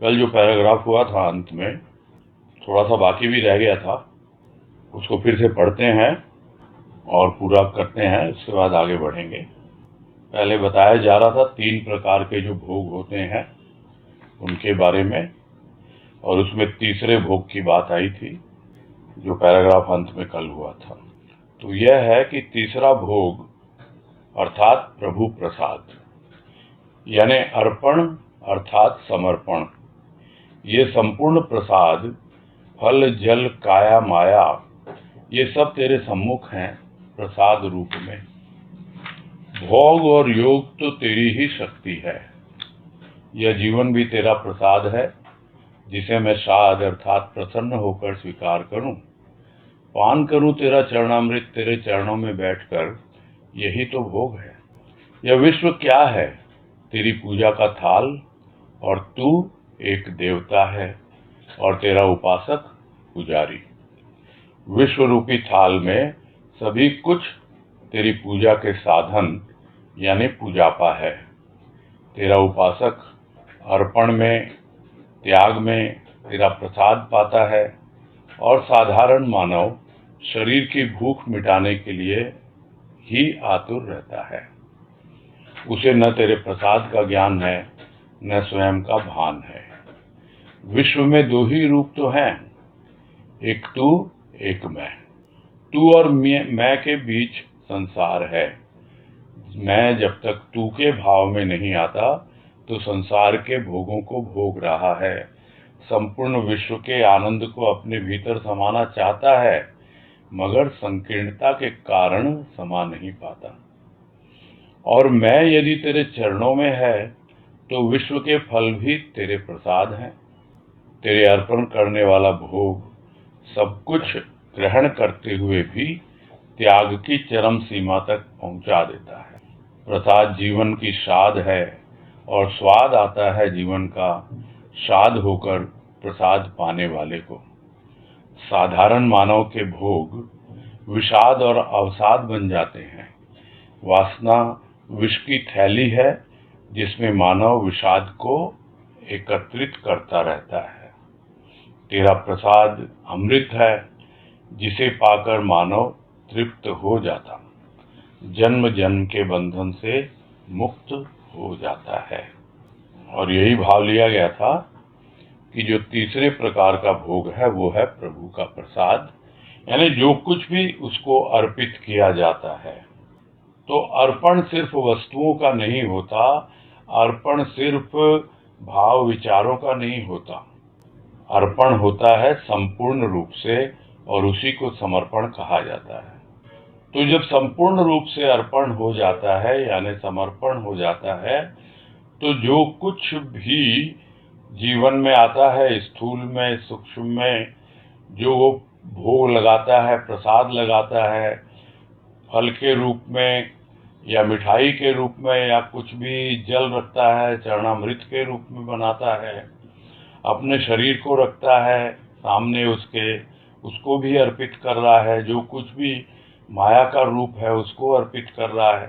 कल जो पैराग्राफ हुआ था अंत में थोड़ा सा बाकी भी रह गया था, उसको फिर से पढ़ते हैं और पूरा करते हैं, उसके बाद आगे बढ़ेंगे। पहले बताया जा रहा था 3 प्रकार के जो भोग होते हैं उनके बारे में, और उसमें तीसरे भोग की बात आई थी जो पैराग्राफ अंत में कल हुआ था। तो यह है कि तीसरा भोग अर्थात प्रभु प्रसाद, यानी अर्पण अर्थात समर्पण। ये संपूर्ण प्रसाद, फल जल काया माया, ये सब तेरे सम्मुख हैं प्रसाद रूप में। भोग और योग तो तेरी ही शक्ति है। यह जीवन भी तेरा प्रसाद है, जिसे मैं साध अर्थात प्रसन्न होकर स्वीकार करूं, पान करूं तेरा चरणामृत तेरे चरणों में बैठकर, यही तो भोग है। यह विश्व क्या है? तेरी पूजा का थाल, और तू एक देवता है और तेरा उपासक पुजारी। विश्व रूपी थाल में सभी कुछ तेरी पूजा के साधन यानी पूजापा है। तेरा उपासक अर्पण में, त्याग में तेरा प्रसाद पाता है, और साधारण मानव शरीर की भूख मिटाने के लिए ही आतुर रहता है। उसे न तेरे प्रसाद का ज्ञान है, न स्वयं का भान है। विश्व में 2 ही रूप तो हैं, एक तू एक मैं। तू और मैं के बीच संसार है। मैं जब तक तू के भाव में नहीं आता तो संसार के भोगों को भोग रहा है, संपूर्ण विश्व के आनंद को अपने भीतर समाना चाहता है, मगर संकीर्णता के कारण समा नहीं पाता। और मैं यदि तेरे चरणों में है तो विश्व के फल भी तेरे प्रसाद हैं। तेरे अर्पण करने वाला भोग सब कुछ ग्रहण करते हुए भी त्याग की चरम सीमा तक पहुंचा देता है। प्रसाद जीवन की साध है, और स्वाद आता है जीवन का साध होकर प्रसाद पाने वाले को। साधारण मानव के भोग विषाद और अवसाद बन जाते हैं। वासना विष की थैली है, जिसमें मानव विषाद को एकत्रित करता रहता है। तेरा प्रसाद अमृत है, जिसे पाकर मानव तृप्त हो जाता, जन्म जन्म के बंधन से मुक्त हो जाता है। और यही भाव लिया गया था कि जो तीसरे प्रकार का भोग है वो है प्रभु का प्रसाद, यानी जो कुछ भी उसको अर्पित किया जाता है। तो अर्पण सिर्फ वस्तुओं का नहीं होता, अर्पण सिर्फ भाव विचारों का नहीं होता। अर्पण होता है संपूर्ण रूप से, और उसी को समर्पण कहा जाता है। तो जब संपूर्ण रूप से अर्पण हो जाता है यानी समर्पण हो जाता है, तो जो कुछ भी जीवन में आता है, स्थूल में सूक्ष्म में, जो वो भोग लगाता है, प्रसाद लगाता है, फल के रूप में या मिठाई के रूप में, या कुछ भी जल रखता है चरणामृत के रूप में बनाता है, अपने शरीर को रखता है सामने उसके, उसको भी अर्पित कर रहा है, जो कुछ भी माया का रूप है उसको अर्पित कर रहा है।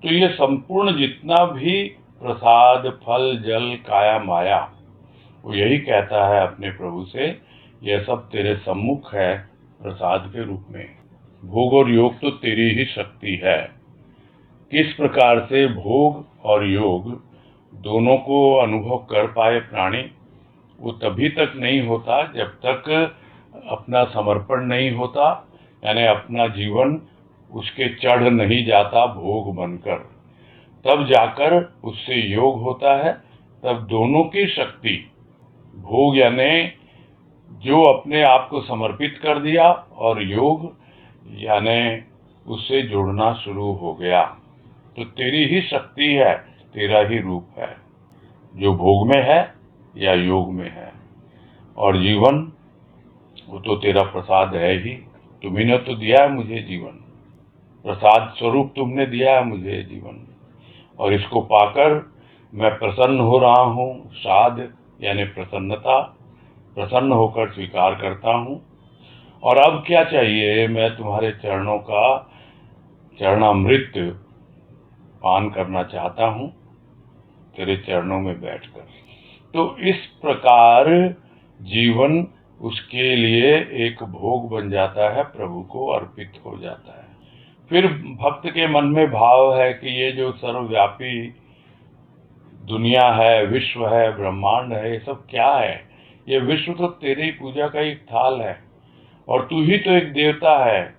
तो ये संपूर्ण जितना भी प्रसाद, फल, जल, काया, माया, वो यही कहता है अपने प्रभु से, यह सब तेरे सम्मुख है प्रसाद के रूप में। भोग और योग तो तेरी ही शक्ति है। किस प्रकार से भोग और योग दोनों को अनुभव कर पाए प्राणी, वो तभी तक नहीं होता जब तक अपना समर्पण नहीं होता, यानी अपना जीवन उसके चढ़ नहीं जाता भोग बनकर। तब जाकर उससे योग होता है। तब दोनों की शक्ति, भोग यानी जो अपने आप को समर्पित कर दिया, और योग यानी उससे जुड़ना शुरू हो गया। तो तेरी ही शक्ति है, तेरा ही रूप है, जो भोग में है या योग में है। और जीवन वो तो तेरा प्रसाद है ही। तुम्ही ने तो दिया है मुझे जीवन, प्रसाद स्वरूप तुमने दिया है मुझे जीवन, और इसको पाकर मैं प्रसन्न हो रहा हूँ। साध यानी प्रसन्नता, प्रसन्न होकर स्वीकार करता हूँ। और अब क्या चाहिए? मैं तुम्हारे चरणों का चरणामृत पान करना चाहता हूँ, तेरे चरणों में बैठकर। तो इस प्रकार जीवन उसके लिए एक भोग बन जाता है, प्रभु को अर्पित हो जाता है। फिर भक्त के मन में भाव है कि ये जो सर्वव्यापी दुनिया है, विश्व है, ब्रह्मांड है, ये सब क्या है? ये विश्व तो तेरी पूजा का एक थाल है और तू ही तो एक देवता है,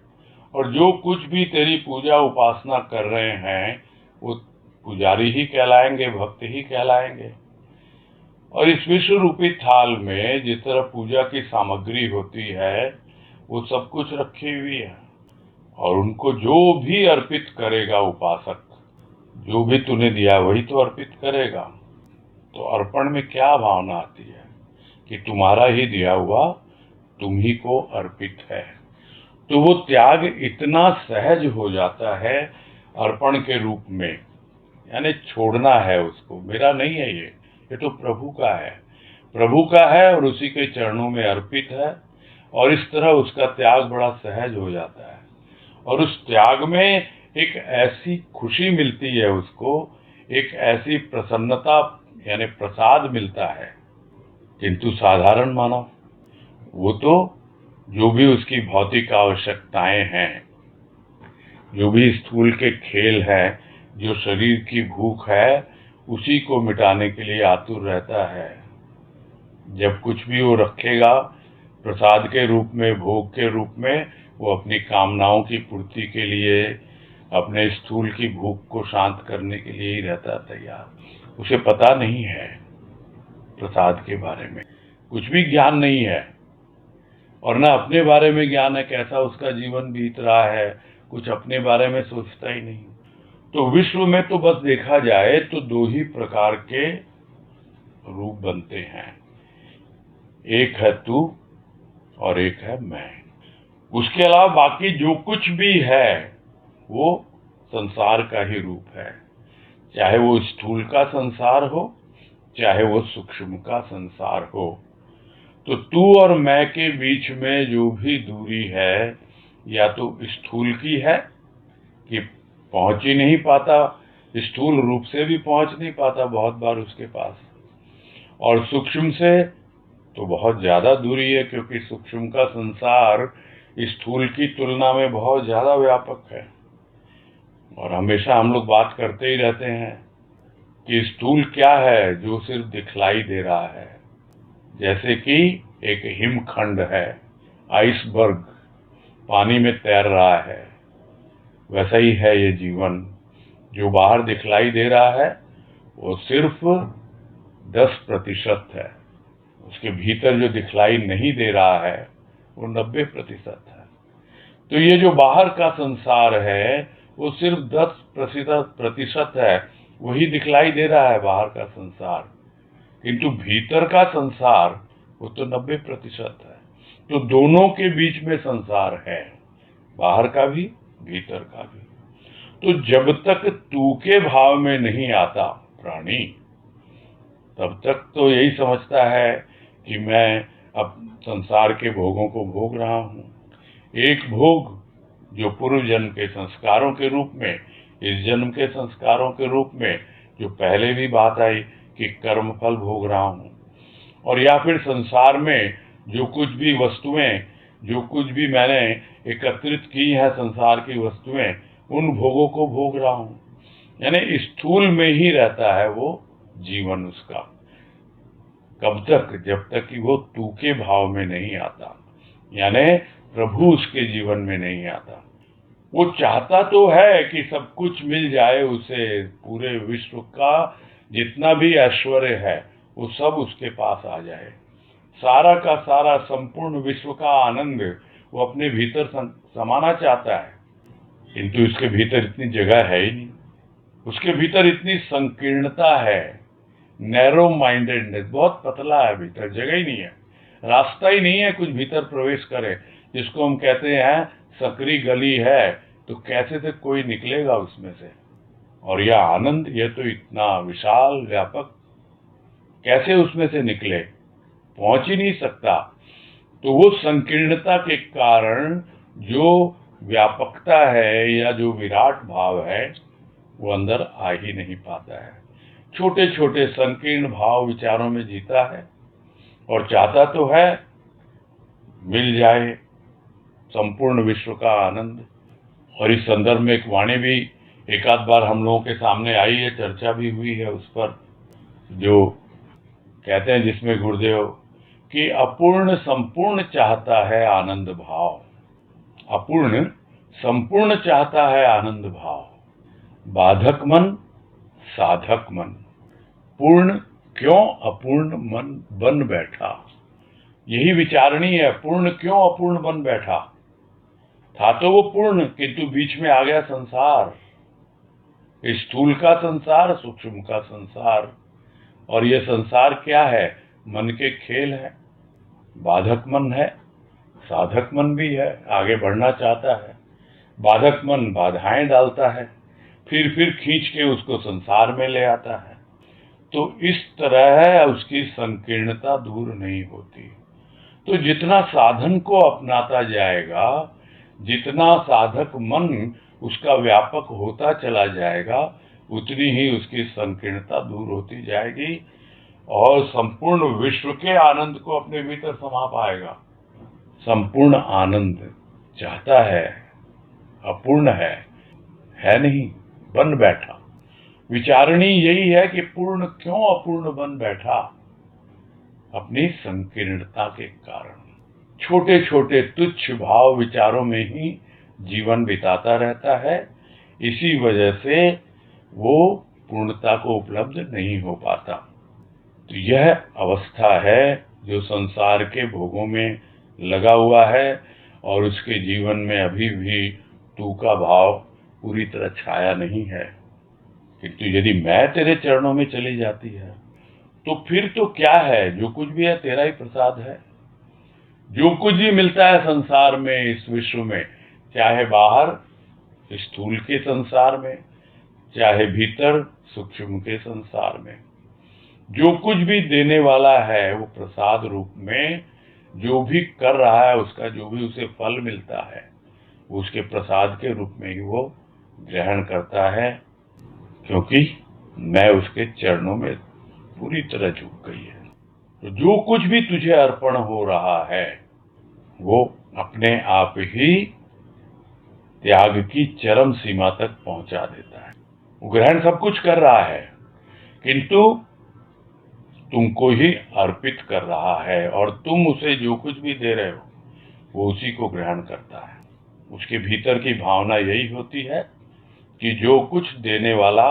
और जो कुछ भी तेरी पूजा उपासना कर रहे हैं वो पुजारी ही कहलाएंगे, भक्त ही कहलाएंगे। और इस विश्व रूपी थाल में जिस तरह पूजा की सामग्री होती है वो सब कुछ रखी हुई है, और उनको जो भी अर्पित करेगा उपासक, जो भी तूने दिया वही तो अर्पित करेगा। तो अर्पण में क्या भावना आती है कि तुम्हारा ही दिया हुआ तुम ही को अर्पित है। तो वो त्याग इतना सहज हो जाता है अर्पण के रूप में, यानी छोड़ना है उसको, मेरा नहीं है ये तो प्रभु का है, प्रभु का है और उसी के चरणों में अर्पित है। और इस तरह उसका त्याग बड़ा सहज हो जाता है, और उस त्याग में एक ऐसी खुशी मिलती है उसको, एक ऐसी प्रसन्नता यानी प्रसाद मिलता है। किंतु साधारण मानव, वो तो जो भी उसकी भौतिक आवश्यकताएं हैं, जो भी स्थूल के खेल हैं, जो शरीर की भूख है, उसी को मिटाने के लिए आतुर रहता है। जब कुछ भी वो रखेगा प्रसाद के रूप में, भोग के रूप में, वो अपनी कामनाओं की पूर्ति के लिए, अपने स्थूल की भूख को शांत करने के लिए ही रहता तैयार। उसे पता नहीं है प्रसाद के बारे में, कुछ भी ज्ञान नहीं है, और ना अपने बारे में ज्ञान है, कैसा उसका जीवन बीत रहा है, कुछ अपने बारे में सोचता ही नहीं। तो विश्व में तो बस देखा जाए तो दो ही प्रकार के रूप बनते हैं, एक है तू और एक है मैं। उसके अलावा बाकी जो कुछ भी है वो संसार का ही रूप है, चाहे वो स्थूल का संसार हो, चाहे वो सूक्ष्म का संसार हो। तो तू और मैं के बीच में जो भी दूरी है, या तो स्थूल की है कि पहुंच ही नहीं पाता, स्थूल रूप से भी पहुंच नहीं पाता बहुत बार उसके पास, और सूक्ष्म से तो बहुत ज्यादा दूरी है, क्योंकि सूक्ष्म का संसार स्थूल की तुलना में बहुत ज्यादा व्यापक है। और हमेशा हम लोग बात करते ही रहते हैं कि स्थूल क्या है, जो सिर्फ दिखलाई दे रहा है। जैसे कि एक हिमखंड है, आइसबर्ग पानी में तैर रहा है, वैसा ही है ये जीवन। जो बाहर दिखलाई दे रहा है वो सिर्फ 10% है, उसके भीतर जो दिखलाई नहीं दे रहा है वो 90% है। तो ये जो बाहर का संसार है वो सिर्फ 10% है, वही दिखलाई दे रहा है बाहर का संसार, किंतु भीतर का संसार वो तो 90% है। तो दोनों के बीच में संसार है, बाहर का भी भीतर का भी। तो जब तक तू के भाव में नहीं आता प्राणी, तब तक तो यही समझता है कि मैं अब संसार के भोगों को भोग रहा हूँ। एक भोग जो पूर्व जन्म के संस्कारों के रूप में, इस जन्म के संस्कारों के रूप में, जो पहले भी बात आई कि कर्म फल भोग रहा हूँ, और या फिर संसार में जो कुछ भी वस्तुएं, जो कुछ भी मैंने एकत्रित की है संसार की वस्तुएं, उन भोगों को भोग रहा हूँ। यानी स्थूल में ही रहता है वो जीवन उसका। कब तक? जब तक कि वो तू के भाव में नहीं आता, यानी प्रभु उसके जीवन में नहीं आता। वो चाहता तो है कि सब कुछ मिल जाए उसे, पूरे विश्व का जितना भी ऐश्वर्य है वो सब उसके पास आ जाए, सारा का सारा संपूर्ण विश्व का आनंद वो अपने भीतर समाना चाहता है। किंतु उसके भीतर इतनी जगह है ही नहीं, उसके भीतर इतनी संकीर्णता है, नैरो माइंडेडनेस, बहुत पतला है भीतर, जगह ही नहीं है, रास्ता ही नहीं है कुछ भीतर प्रवेश करे। जिसको हम कहते हैं सकरी गली है, तो कैसे से कोई निकलेगा उसमें से। और यह आनंद, यह तो इतना विशाल व्यापक, कैसे उसमें से निकले, पहुंच ही नहीं सकता। तो वो संकीर्णता के कारण जो व्यापकता है या जो विराट भाव है वो अंदर आ ही नहीं पाता है। छोटे छोटे संकीर्ण भाव विचारों में जीता है और चाहता तो है मिल जाए संपूर्ण विश्व का आनंद। और इस संदर्भ में एक वाणी भी एक आध बार हम लोगों के सामने आई है, चर्चा भी हुई है उस पर, जो कहते हैं जिसमें गुरुदेव कि अपूर्ण संपूर्ण चाहता है आनंद भाव, अपूर्ण संपूर्ण चाहता है आनंद भाव, बाधक मन साधक मन, पूर्ण क्यों अपूर्ण मन बन बैठा। यही विचारणी है, पूर्ण क्यों अपूर्ण बन बैठा। था तो वो पूर्ण, किंतु बीच में आ गया संसार, स्थूल का संसार, सूक्ष्म का संसार। और ये संसार क्या है? मन के खेल है। बाधक मन है, साधक मन भी है, आगे बढ़ना चाहता है। बाधक मन बाधाएं डालता है, फिर खींच के उसको संसार में ले आता है। तो इस तरह उसकी संकीर्णता दूर नहीं होती। तो जितना साधन को अपनाता जाएगा, जितना साधक मन उसका व्यापक होता चला जाएगा, उतनी ही उसकी संकीर्णता दूर होती जाएगी और संपूर्ण विश्व के आनंद को अपने भीतर समा पाएगा। संपूर्ण आनंद चाहता है, अपूर्ण है नहीं, बन बैठा। विचारणी यही है कि पूर्ण क्यों अपूर्ण बन बैठा, अपनी संकीर्णता के कारण। छोटे छोटे तुच्छ भाव विचारों में ही जीवन बिताता रहता है, इसी वजह से वो पूर्णता को उपलब्ध नहीं हो पाता। तो यह अवस्था है जो संसार के भोगों में लगा हुआ है और उसके जीवन में अभी भी तू का भाव पूरी तरह छाया नहीं है। किंतु यदि मैं तेरे चरणों में चली जाती है तो फिर तो क्या है, जो कुछ भी है तेरा ही प्रसाद है। जो कुछ भी मिलता है संसार में, इस विश्व में, चाहे बाहर स्थूल के संसार में, चाहे भीतर सूक्ष्म के संसार में, जो कुछ भी देने वाला है वो प्रसाद रूप में जो भी कर रहा है, उसका जो भी उसे फल मिलता है, उसके प्रसाद के रूप में ही वो ग्रहण करता है, क्योंकि मैं उसके चरणों में पूरी तरह झुक गई है। तो जो कुछ भी तुझे अर्पण हो रहा है वो अपने आप ही त्याग की चरम सीमा तक पहुंचा देता है। वो ग्रहण सब कुछ कर रहा है, किंतु तुमको ही अर्पित कर रहा है और तुम उसे जो कुछ भी दे रहे हो वो उसी को ग्रहण करता है। उसके भीतर की भावना यही होती है कि जो कुछ देने वाला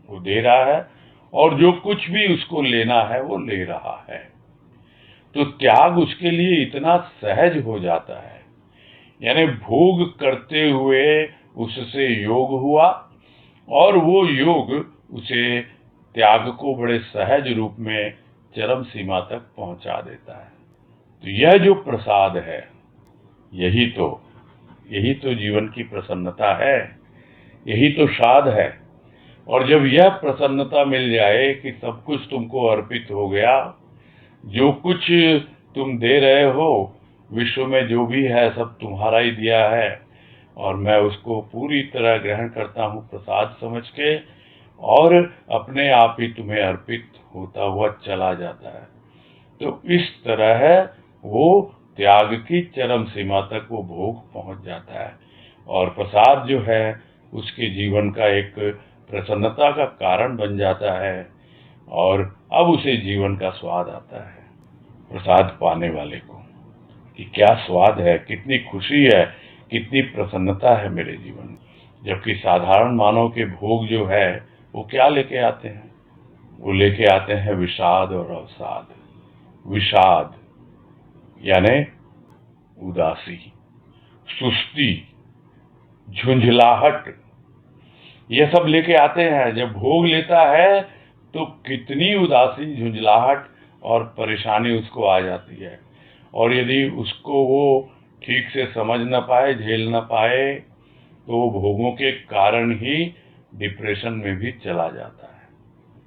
वो दे रहा है और जो कुछ भी उसको लेना है वो ले रहा है। तो त्याग उसके लिए इतना सहज हो जाता है, यानी भोग करते हुए उससे योग हुआ और वो योग उसे त्याग को बड़े सहज रूप में चरम सीमा तक पहुंचा देता है। तो यह जो प्रसाद है, यही तो जीवन की प्रसन्नता है, यही तो शाद है। और जब यह प्रसन्नता मिल जाए कि सब कुछ तुमको अर्पित हो गया, जो कुछ तुम दे रहे हो विश्व में जो भी है सब तुम्हारा ही दिया है और मैं उसको पूरी तरह ग्रहण करता हूँ प्रसाद समझ के, और अपने आप ही तुम्हें अर्पित होता हुआ चला जाता है। तो इस तरह वो त्याग की चरम सीमा तक वो भोग पहुंच जाता है और प्रसाद जो है उसके जीवन का एक प्रसन्नता का कारण बन जाता है और अब उसे जीवन का स्वाद आता है। प्रसाद पाने वाले को कि क्या स्वाद है, कितनी खुशी है, कितनी प्रसन्नता है मेरे जीवन में। जबकि साधारण मानव के भोग जो है वो क्या लेके आते हैं? वो लेके आते हैं विषाद और अवसाद। विषाद यानी उदासी, सुस्ती, झुंझलाहट, ये सब लेके आते हैं। जब भोग लेता है तो कितनी उदासी, झुंझलाहट और परेशानी उसको आ जाती है। और यदि उसको वो ठीक से समझ न पाए, झेल न पाए, तो वो भोगों के कारण ही डिप्रेशन में भी चला जाता है।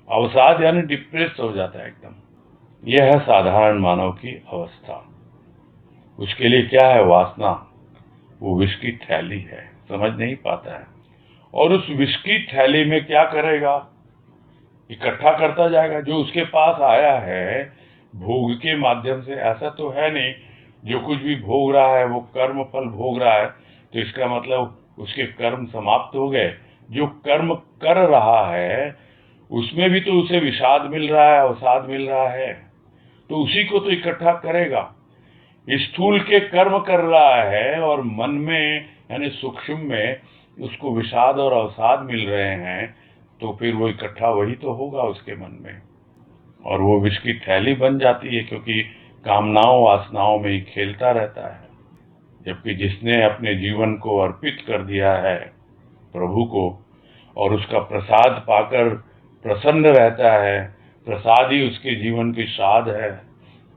अवसाद यानी डिप्रेस हो जाता है एकदम। यह है साधारण मानव की अवस्था। उसके लिए क्या है? वासना, वो विष की थैली है, समझ नहीं पाता है। और उस विष की थैली में क्या करेगा? इकट्ठा करता जाएगा। जो उसके पास आया है भोग के माध्यम से, ऐसा तो है नहीं जो कुछ भी भोग रहा है वो कर्म फल भोग रहा है तो इसका मतलब उसके कर्म समाप्त हो गए। जो कर्म कर रहा है उसमें भी तो उसे विषाद मिल रहा है, अवसाद मिल रहा है, तो उसी को तो इकट्ठा करेगा। स्थूल के कर्म कर रहा है और मन में यानी सूक्ष्म में उसको विषाद और अवसाद मिल रहे हैं, तो फिर वो इकट्ठा वही तो होगा उसके मन में, और वो विष की थैली बन जाती है, क्योंकि कामनाओं वासनाओं में ही खेलता रहता है। जबकि जिसने अपने जीवन को अर्पित कर दिया है प्रभु को और उसका प्रसाद पाकर प्रसन्न रहता है, प्रसाद ही उसके जीवन की स्वाद है,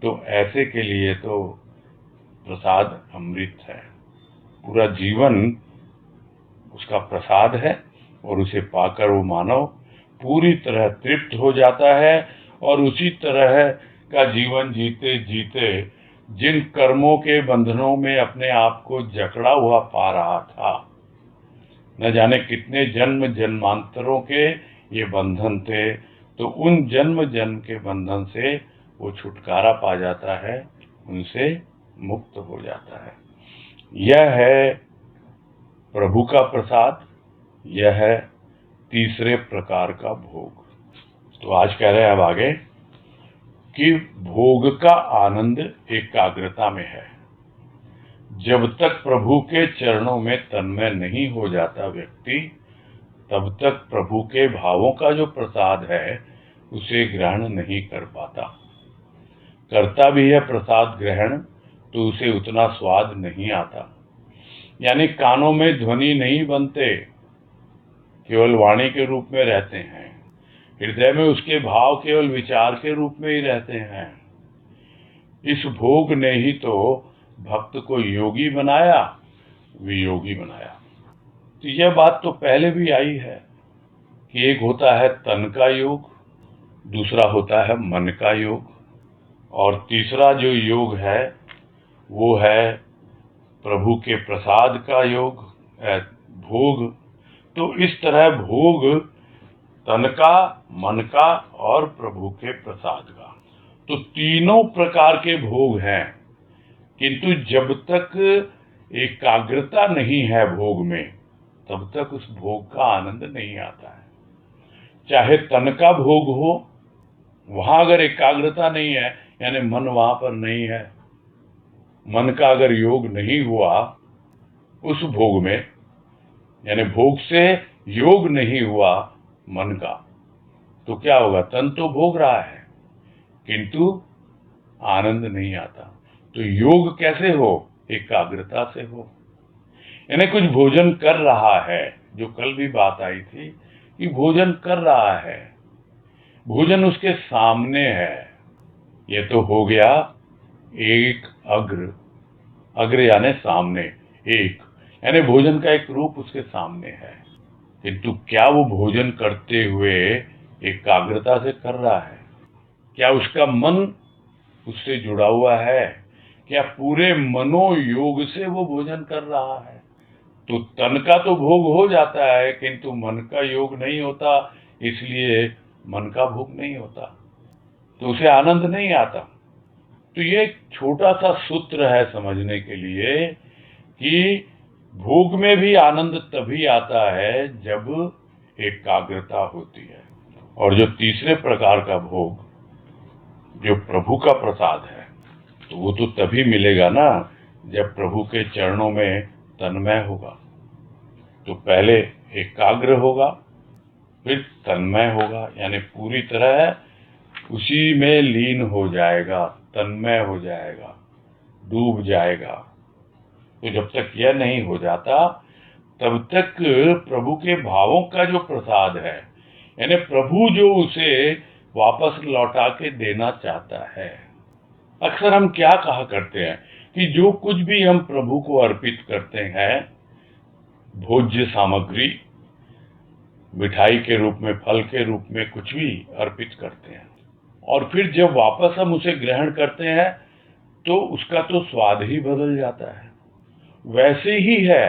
तो ऐसे के लिए तो प्रसाद अमृत है। पूरा जीवन उसका प्रसाद है और उसे पाकर वो मानव पूरी तरह तृप्त हो जाता है और उसी तरह का जीवन जीते जीते जिन कर्मों के बंधनों में अपने आप को जकड़ा हुआ पा रहा था, न जाने कितने जन्म जन्मांतरों के ये बंधन थे, तो उन जन्म जन्म के बंधन से वो छुटकारा पा जाता है, उनसे मुक्त हो जाता है। यह है प्रभु का प्रसाद, यह है तीसरे प्रकार का भोग। तो आज कह रहे हैं अब आगे कि भोग का आनंद एकाग्रता में है। जब तक प्रभु के चरणों में तन्मय नहीं हो जाता व्यक्ति, तब तक प्रभु के भावों का जो प्रसाद है उसे ग्रहण नहीं कर पाता। करता भी है प्रसाद ग्रहण तो उसे उतना स्वाद नहीं आता, यानी कानों में ध्वनि नहीं बनते, केवल वाणी के रूप में रहते हैं। हृदय में उसके भाव केवल विचार के रूप में ही रहते हैं। इस भोग ने ही तो भक्त को योगी बनाया, वियोगी बनाया। तो यह बात तो पहले भी आई है कि एक होता है तन का योग, दूसरा होता है मन का योग, और तीसरा जो योग है वो है प्रभु के प्रसाद का योग, भोग। तो इस तरह भोग तन का, मन का और प्रभु के प्रसाद का, तो तीनों प्रकार के भोग हैं। किंतु जब तक एकाग्रता नहीं है भोग में, तब तक उस भोग का आनंद नहीं आता है। चाहे तन का भोग हो, वहां अगर एकाग्रता नहीं है, यानी मन वहां पर नहीं है, मन का अगर योग नहीं हुआ उस भोग में, यानी भोग से योग नहीं हुआ मन का, तो क्या होगा? तन तो भोग रहा है किंतु आनंद नहीं आता। तो योग कैसे हो? एकाग्रता से हो। यानी कुछ भोजन कर रहा है, जो कल भी बात आई थी कि भोजन कर रहा है, भोजन उसके सामने है। ये तो हो गया एक अग्र, अग्र यानी सामने, एक यानी भोजन का एक रूप उसके सामने है, किंतु क्या वो भोजन करते हुए एकाग्रता से कर रहा है? क्या उसका मन उससे जुड़ा हुआ है? क्या पूरे मनोयोग से वो भोजन कर रहा है? तो तन का तो भोग हो जाता है किंतु मन का योग नहीं होता, इसलिए मन का भोग नहीं होता, तो उसे आनंद नहीं आता। तो ये एक छोटा सा सूत्र है समझने के लिए कि भोग में भी आनंद तभी आता है जब एकाग्रता होती है। और जो तीसरे प्रकार का भोग जो प्रभु का प्रसाद है, तो वो तो तभी मिलेगा ना जब प्रभु के चरणों में तन्मय होगा। तो पहले एकाग्र होगा, फिर तन्मय होगा, यानी पूरी तरह उसी में लीन हो जाएगा, तन्मय हो जाएगा, डूब जाएगा। तो जब तक यह नहीं हो जाता तब तक प्रभु के भावों का जो प्रसाद है, यानी प्रभु जो उसे वापस लौटा के देना चाहता है। अक्सर हम क्या कहा करते हैं कि जो कुछ भी हम प्रभु को अर्पित करते हैं, भोज्य सामग्री, मिठाई के रूप में, फल के रूप में कुछ भी अर्पित करते हैं, और फिर जब वापस हम उसे ग्रहण करते हैं तो उसका तो स्वाद ही बदल जाता है। वैसे ही है,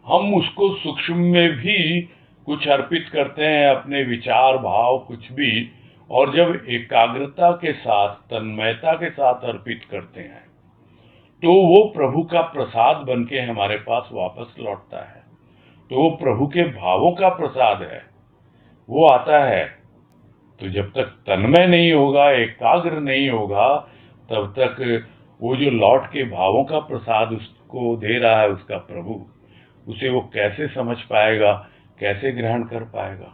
हम उसको सूक्ष्म में भी कुछ अर्पित करते हैं, अपने विचार भाव कुछ भी, और जब एकाग्रता के साथ, तन्मयता के साथ अर्पित करते हैं तो वो प्रभु का प्रसाद बन के हमारे पास वापस लौटता है। तो वो प्रभु के भावों का प्रसाद है, वो आता है। तो जब तक तन्मय नहीं होगा, एकाग्र नहीं होगा, तब तक वो जो लौट के भावों का प्रसाद उसको दे रहा है उसका प्रभु, उसे वो कैसे समझ पाएगा, कैसे ग्रहण कर पाएगा।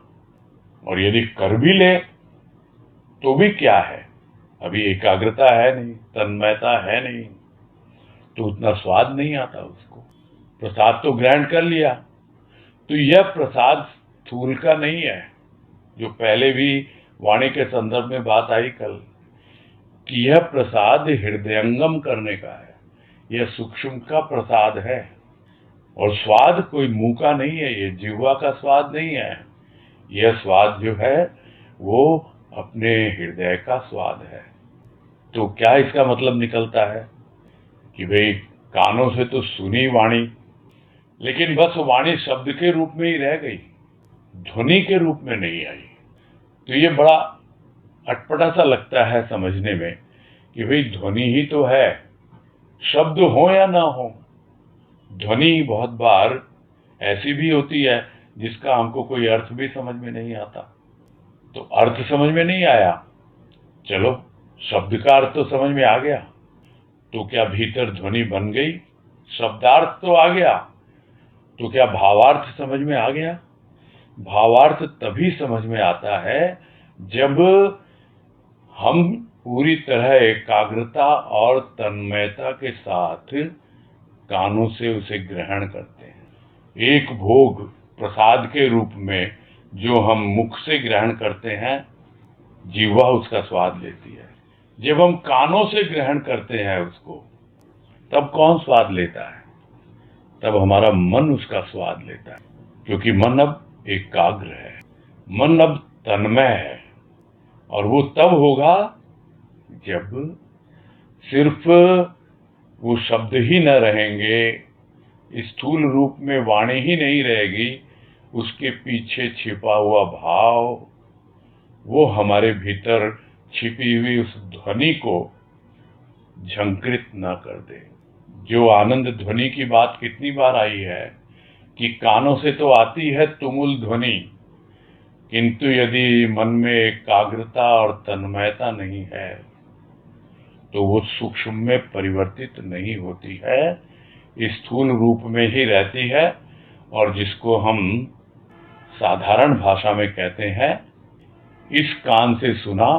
और यदि कर भी ले तो भी क्या है, अभी एकाग्रता है नहीं, तन्मयता है नहीं, तो उतना स्वाद नहीं आता उसको। प्रसाद तो ग्रहण कर लिया, तो यह प्रसाद स्थूल का नहीं है, जो पहले भी वाणी के संदर्भ में बात आई कल, कि यह प्रसाद हृदयंगम करने का है, यह सूक्ष्म का प्रसाद है। और स्वाद कोई मुंह का नहीं है, ये जिह्वा का स्वाद नहीं है, यह स्वाद जो है वो अपने हृदय का स्वाद है। तो क्या इसका मतलब निकलता है कि भाई कानों से तो सुनी वाणी, लेकिन बस वाणी शब्द के रूप में ही रह गई, ध्वनि के रूप में नहीं आई। तो ये बड़ा अटपटा सा लगता है समझने में कि भाई ध्वनि ही तो है, शब्द हो या ना हो। ध्वनि बहुत बार ऐसी भी होती है जिसका हमको कोई अर्थ भी समझ में नहीं आता। तो अर्थ समझ में नहीं आया, चलो शब्द का अर्थ तो समझ में आ गया, तो क्या भीतर ध्वनि बन गई? शब्दार्थ तो आ गया, तो क्या भावार्थ समझ में आ गया? भावार्थ तभी समझ में आता है जब हम पूरी तरह एकाग्रता और तन्मयता के साथ कानों से उसे ग्रहण करते हैं। एक भोग प्रसाद के रूप में जो हम मुख से ग्रहण करते हैं, जिह्वा उसका स्वाद लेती है। जब हम कानों से ग्रहण करते हैं उसको, तब कौन स्वाद लेता है? तब हमारा मन उसका स्वाद लेता है, क्योंकि मन अब एकाग्र है, मन अब तन्मय है। और वो तब होगा जब सिर्फ वो शब्द ही न रहेंगे, स्थूल रूप में वाणी ही नहीं रहेगी, उसके पीछे छिपा हुआ भाव वो हमारे भीतर छिपी हुई उस ध्वनि को झंकृत न कर दे। जो आनंद ध्वनि की बात कितनी बार आई है कि कानों से तो आती है तुमुल ध्वनि, किंतु यदि मन में एकाग्रता और तन्मयता नहीं है तो वो सूक्ष्म में परिवर्तित नहीं होती है, स्थूल रूप में ही रहती है। और जिसको हम साधारण भाषा में कहते हैं, इस कान से सुना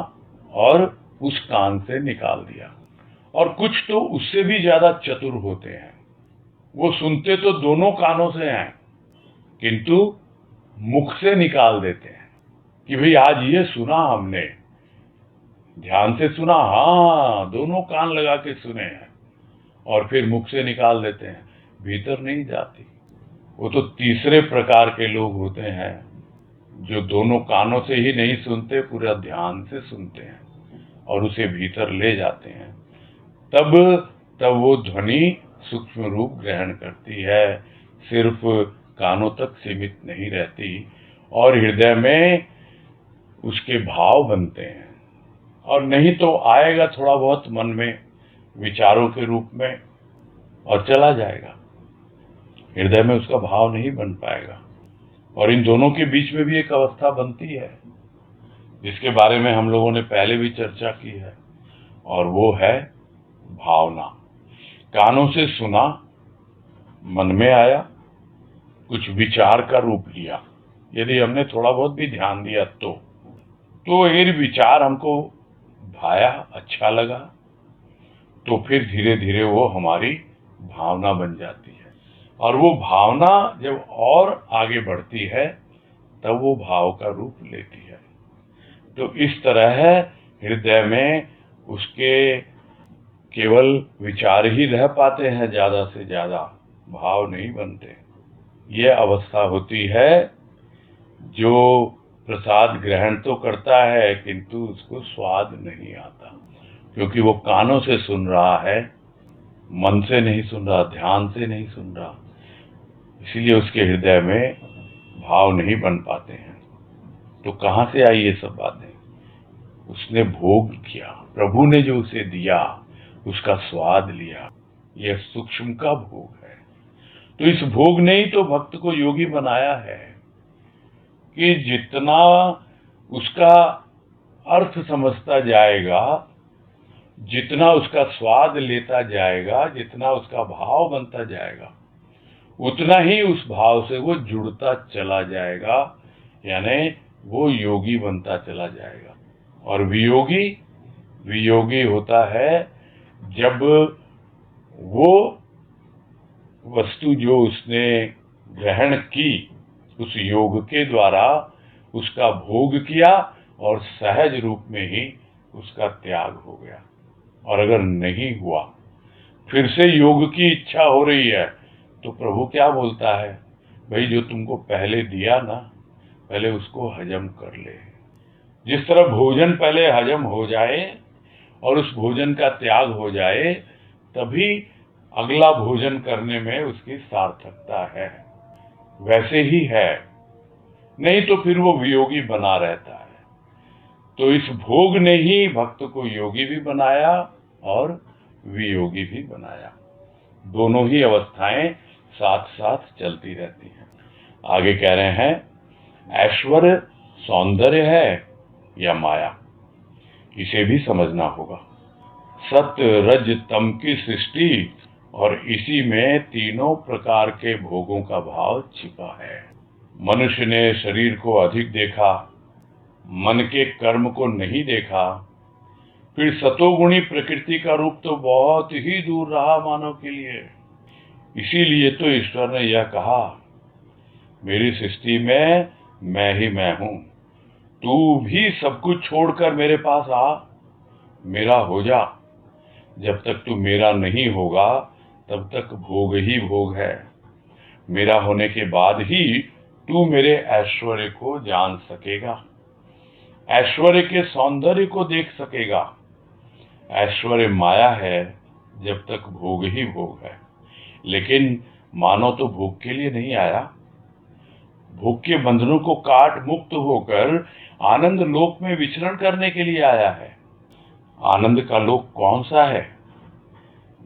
और उस कान से निकाल दिया। और कुछ तो उससे भी ज्यादा चतुर होते हैं, वो सुनते तो दोनों कानों से हैं, किंतु मुख से निकाल देते हैं कि भाई आज ये सुना हमने, ध्यान से सुना, हाँ दोनों कान लगा के सुने हैं, और फिर मुख से निकाल देते हैं, भीतर नहीं जाती। वो तो तीसरे प्रकार के लोग होते हैं जो दोनों कानों से ही नहीं सुनते, पूरा ध्यान से सुनते हैं और उसे भीतर ले जाते हैं। तब वो ध्वनि सूक्ष्म रूप ग्रहण करती है, सिर्फ कानों तक सीमित नहीं रहती, और हृदय में उसके भाव बनते हैं। और नहीं तो आएगा थोड़ा बहुत मन में विचारों के रूप में और चला जाएगा, हृदय में उसका भाव नहीं बन पाएगा। और इन दोनों के बीच में भी एक अवस्था बनती है जिसके बारे में हम लोगों ने पहले भी चर्चा की है, और वो है भावना। कानों से सुना, मन में आया, कुछ विचार का रूप लिया, यदि हमने थोड़ा बहुत भी ध्यान दिया तो ये विचार हमको भाया, अच्छा लगा, तो फिर धीरे धीरे वो हमारी भावना बन जाती है। और वो भावना जब और आगे बढ़ती है तब वो भाव का रूप लेती है। तो इस तरह हृदय में उसके केवल विचार ही रह पाते हैं, ज्यादा से ज्यादा भाव नहीं बनते। यह अवस्था होती है जो प्रसाद ग्रहण तो करता है किंतु उसको स्वाद नहीं आता, क्योंकि वो कानों से सुन रहा है, मन से नहीं सुन रहा, ध्यान से नहीं सुन रहा। इसीलिए उसके हृदय में भाव नहीं बन पाते हैं। तो कहाँ से आई ये सब बातें? उसने भोग किया, प्रभु ने जो उसे दिया उसका स्वाद लिया, यह सूक्ष्म का भोग है। तो इस भोग ने ही तो भक्त को योगी बनाया है कि जितना उसका अर्थ समझता जाएगा, जितना उसका स्वाद लेता जाएगा, जितना उसका भाव बनता जाएगा, उतना ही उस भाव से वो जुड़ता चला जाएगा, यानी वो योगी बनता चला जाएगा। और वियोगी वियोगी होता है जब वो वस्तु जो उसने ग्रहण की, उस योग के द्वारा उसका भोग किया और सहज रूप में ही उसका त्याग हो गया। और अगर नहीं हुआ, फिर से योग की इच्छा हो रही है, तो प्रभु क्या बोलता है? भाई जो तुमको पहले दिया ना, पहले उसको हजम कर ले। जिस तरह भोजन पहले हजम हो जाए और उस भोजन का त्याग हो जाए, तभी अगला भोजन करने में उसकी सार्थकता है, वैसे ही है। नहीं तो फिर वो वियोगी बना रहता है। तो इस भोग ने ही भक्त को योगी भी बनाया और वियोगी भी बनाया। दोनों ही अवस्थाएं साथ साथ चलती रहती हैं। आगे कह रहे हैं, ऐश्वर्य सौंदर्य है या माया, इसे भी समझना होगा। सत्य रज तम की सृष्टि और इसी में तीनों प्रकार के भोगों का भाव छिपा है। मनुष्य ने शरीर को अधिक देखा, मन के कर्म को नहीं देखा। फिर सतोगुणी प्रकृति का रूप तो बहुत ही दूर रहा मानव के लिए। इसीलिए तो ईश्वर ने यह कहा, मेरी सृष्टि में मैं ही मैं हूं, तू भी सब कुछ छोड़कर मेरे पास आ, मेरा हो जा। जब तक तू मेरा नहीं होगा तब तक भोग ही भोग है। मेरा होने के बाद ही तू मेरे ऐश्वर्य को जान सकेगा, ऐश्वर्य के सौंदर्य को देख सकेगा। ऐश्वर्य माया है जब तक भोग ही भोग है। लेकिन मानव तो भोग के लिए नहीं आया, भोग के बंधनों को काट मुक्त होकर आनंद लोक में विचरण करने के लिए आया है। आनंद का लोक कौन सा है?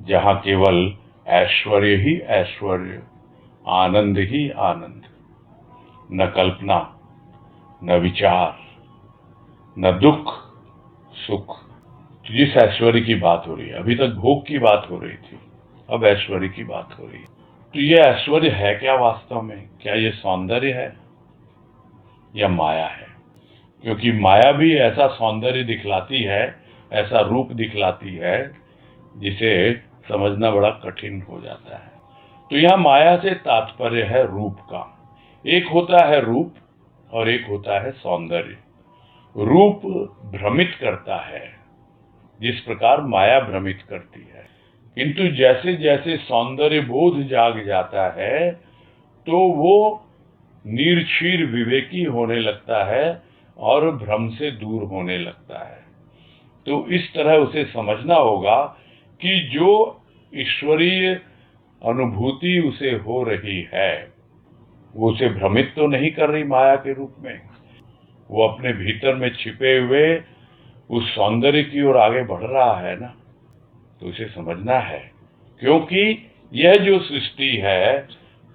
जहां केवल ऐश्वर्य ही ऐश्वर्य, आनंद ही आनंद, न कल्पना, न विचार, न दुख सुख। जिस ऐश्वर्य की बात हो रही है, अभी तक भोग की बात हो रही थी, अब ऐश्वर्य की बात हो रही है। तो ये ऐश्वर्य है क्या वास्तव में? क्या ये सौंदर्य है या माया है? क्योंकि माया भी ऐसा सौंदर्य दिखलाती है, ऐसा रूप दिखलाती है, जिसे समझना बड़ा कठिन हो जाता है। तो यहाँ माया से तात्पर्य है रूप का। एक होता है रूप और एक होता है सौंदर्य। रूप भ्रमित करता है, जिस प्रकार माया भ्रमित करती है। किंतु जैसे जैसे सौंदर्य बोध जाग जाता है, तो वो निर्क्षीर विवेकी होने लगता है और भ्रम से दूर होने लगता है। तो इस तरह उसे समझना होगा कि जो ईश्वरीय अनुभूति उसे हो रही है, वो उसे भ्रमित तो नहीं कर रही माया के रूप में। वो अपने भीतर में छिपे हुए उस सौंदर्य की ओर आगे बढ़ रहा है ना। तो उसे समझना है, क्योंकि यह जो सृष्टि है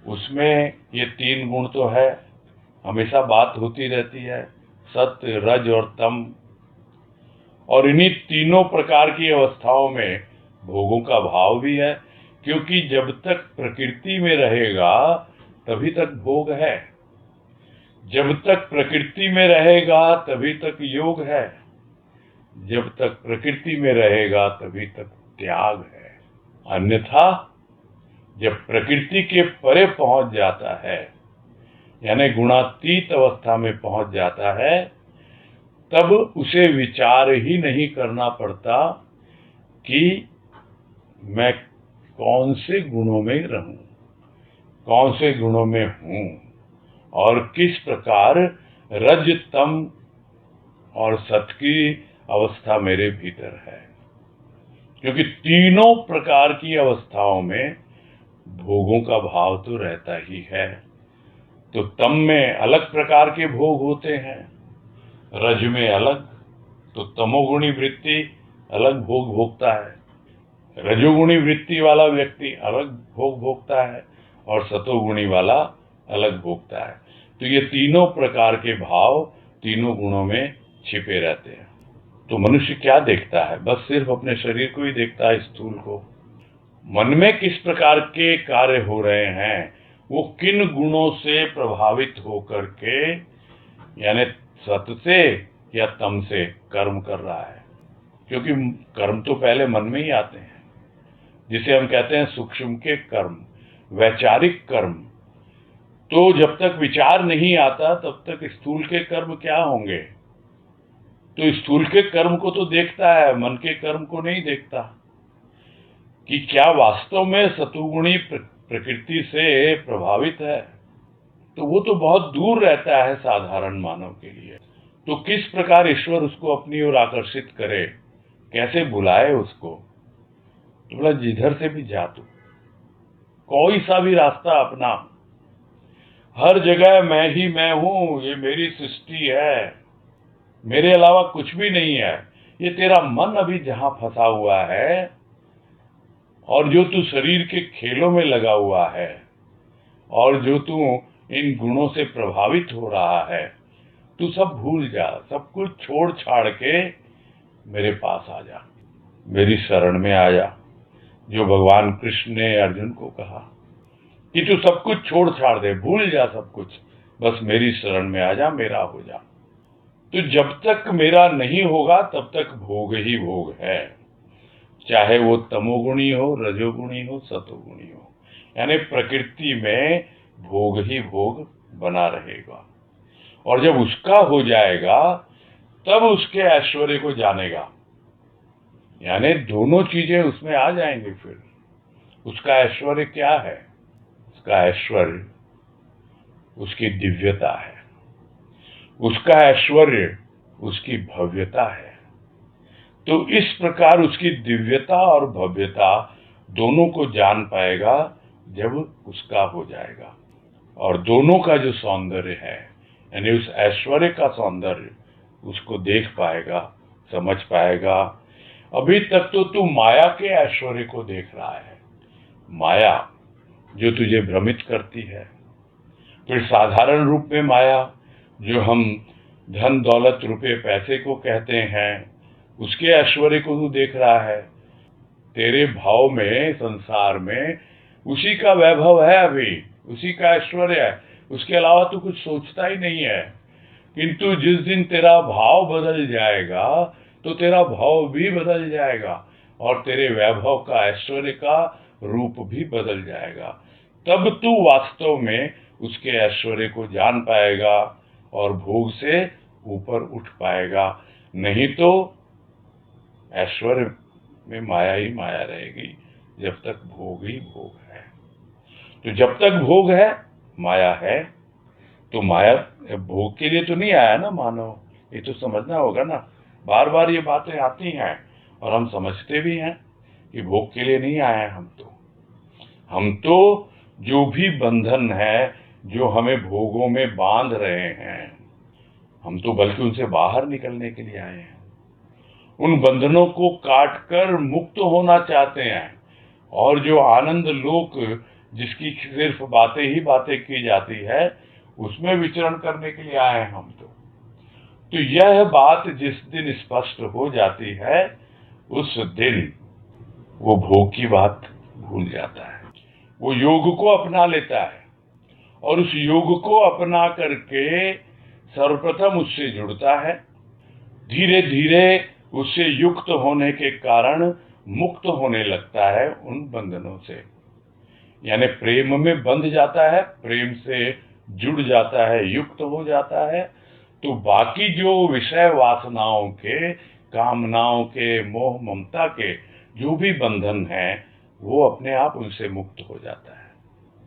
उसमें ये तीन गुण तो है, हमेशा बात होती रहती है, सत्य रज और तम। और इन्हीं तीनों प्रकार की अवस्थाओं में भोगों का भाव भी है, क्योंकि जब तक प्रकृति में रहेगा तभी तक भोग है, जब तक प्रकृति में रहेगा तभी तक योग है, जब तक प्रकृति में रहेगा तभी तक त्याग है। अन्यथा जब प्रकृति के परे पहुंच जाता है, यानी गुणातीत अवस्था में पहुंच जाता है, तब उसे विचार ही नहीं करना पड़ता कि मैं कौन से गुणों में रहूं, कौन से गुणों में हूं और किस प्रकार रज तम और सत की अवस्था मेरे भीतर है। क्योंकि तीनों प्रकार की अवस्थाओं में भोगों का भाव तो रहता ही है। तो तम में अलग प्रकार के भोग होते हैं, रज में अलग। तो तमोगुणी वृत्ति अलग भोग भोगता है, रजोगुणी वृत्ति वाला व्यक्ति अलग भोग भोगता है, और सतोगुणी वाला अलग भोगता है। तो ये तीनों प्रकार के भाव तीनों गुणों में छिपे रहते हैं। तो मनुष्य क्या देखता है? बस सिर्फ अपने शरीर को ही देखता है, स्थूल को। मन में किस प्रकार के कार्य हो रहे हैं, वो किन गुणों से प्रभावित होकर के, यानी सत से या तम से कर्म कर रहा है। क्योंकि कर्म तो पहले मन में ही आते हैं, जिसे हम कहते हैं सूक्ष्म के कर्म, वैचारिक कर्म। तो जब तक विचार नहीं आता तब तक स्थूल के कर्म क्या होंगे? तो स्थूल के कर्म को तो देखता है, मन के कर्म को नहीं देखता कि क्या वास्तव में सतुगुणी प्रकृति से प्रभावित है। तो वो तो बहुत दूर रहता है साधारण मानव के लिए। तो किस प्रकार ईश्वर उसको अपनी ओर आकर्षित करे, कैसे बुलाए उसको? तो बोला जिधर से भी जा तू, कोई सा भी रास्ता अपना, हर जगह मैं ही मैं हूं, ये मेरी सृष्टि है, मेरे अलावा कुछ भी नहीं है। ये तेरा मन अभी जहां फंसा हुआ है और जो तू शरीर के खेलों में लगा हुआ है और जो तू इन गुणों से प्रभावित हो रहा है, तू सब भूल जा, सब कुछ छोड़ छाड़ के मेरे पास आ जा, मेरी शरण में आ जा। जो भगवान कृष्ण ने अर्जुन को कहा कि तू सब कुछ छोड़ छाड़ दे, भूल जा सब कुछ, बस मेरी शरण में आ जा, मेरा हो जा। तो जब तक मेरा नहीं होगा तब तक भोग ही भोग है, चाहे वो तमोगुणी हो, रजोगुणी हो, सतोगुणी हो। यानी प्रकृति में भोग ही भोग बना रहेगा। और जब उसका हो जाएगा तब उसके ऐश्वर्य को जानेगा, यानी दोनों चीजें उसमें आ जाएंगी। फिर उसका ऐश्वर्य क्या है? उसका ऐश्वर्य उसकी दिव्यता है, उसका ऐश्वर्य उसकी भव्यता है। तो इस प्रकार उसकी दिव्यता और भव्यता दोनों को जान पाएगा जब उसका हो जाएगा। और दोनों का जो सौंदर्य है, यानी उस ऐश्वर्य का सौंदर्य, उसको देख पाएगा, समझ पाएगा। अभी तक तो तू माया के ऐश्वर्य को देख रहा है, माया जो तुझे भ्रमित करती है। फिर साधारण रूप में माया जो हम धन दौलत रुपए पैसे को कहते हैं, उसके ऐश्वर्य को तू देख रहा है। तेरे भाव में, संसार में उसी का वैभव है, अभी उसी का ऐश्वर्य है, उसके अलावा तू कुछ सोचता ही नहीं है। किंतु जिस दिन तेरा भाव बदल जाएगा तो तेरा भाव भी बदल जाएगा और तेरे वैभव का, ऐश्वर्य का रूप भी बदल जाएगा। तब तू वास्तव में उसके ऐश्वर्य को जान पाएगा और भोग से ऊपर उठ पाएगा। नहीं तो ऐश्वर्य में माया ही माया रहेगी, जब तक भोग ही भोग है। तो जब तक भोग है, माया है। तो माया भोग के लिए तो नहीं आया ना मानव, ये तो समझना होगा ना। बार बार ये बातें आती हैं और हम समझते भी हैं कि भोग के लिए नहीं आए हैं। हम तो जो भी बंधन है, जो हमें भोगों में बांध रहे हैं, हम तो बल्कि उनसे बाहर निकलने के लिए आए हैं। उन बंधनों को काट कर मुक्त होना चाहते हैं। और जो आनंद लोक जिसकी सिर्फ बातें ही बातें की जाती है, उसमें विचरण करने के लिए आए हैं हम तो यह बात जिस दिन स्पष्ट हो जाती है, उस दिन वो भोग की बात भूल जाता है, वो योग को अपना लेता है। और उस योग को अपना करके सर्वप्रथम उससे जुड़ता है, धीरे धीरे उससे युक्त होने के कारण मुक्त होने लगता है उन बंधनों से। यानी प्रेम में बंध जाता है, प्रेम से जुड़ जाता है, युक्त हो जाता है। तो बाकी जो विषय वासनाओं के, कामनाओं के, मोह ममता के जो भी बंधन हैं, वो अपने आप उनसे मुक्त हो जाता है।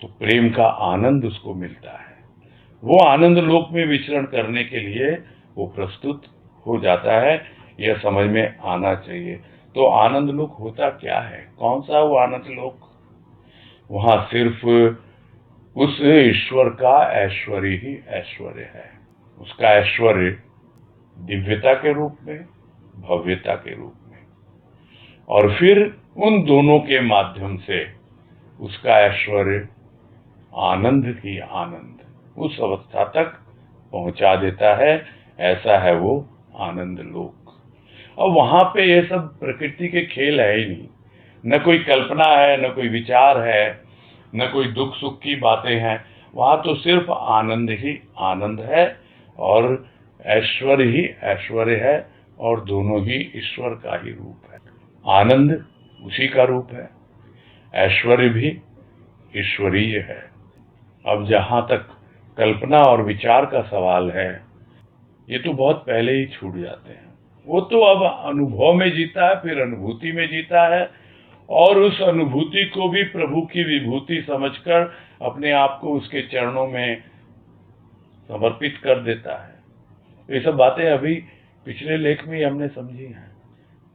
तो प्रेम का आनंद उसको मिलता है। वो आनंद लोक में विचरण करने के लिए वो प्रस्तुत हो जाता है। यह समझ में आना चाहिए। तो आनंद लोक होता क्या है? कौन सा वो आनंद लोक? वहां सिर्फ उस ईश्वर का ऐश्वर्य ही ऐश्वर्य है। उसका ऐश्वर्य दिव्यता के रूप में, भव्यता के रूप में, और फिर उन दोनों के माध्यम से उसका ऐश्वर्य आनंद ही आनंद उस अवस्था तक पहुंचा देता है। ऐसा है वो आनंद लोक। और वहां पे ये सब प्रकृति के खेल है ही नहीं, न कोई कल्पना है, न कोई विचार है, न कोई दुख सुख की बातें हैं। वहां तो सिर्फ आनंद ही आनंद है और ऐश्वर्य ही ऐश्वर्य है, और दोनों ही ईश्वर का ही रूप है। आनंद उसी का रूप है, ऐश्वर्य भी ईश्वरीय है। अब जहां तक कल्पना और विचार का सवाल है, ये तो बहुत पहले ही छूट जाते हैं। वो तो अब अनुभव में जीता है, फिर अनुभूति में जीता है, और उस अनुभूति को भी प्रभु की विभूति समझकर अपने आप को उसके चरणों में समर्पित कर देता है। ये सब बातें अभी पिछले लेख में ही हमने समझी हैं,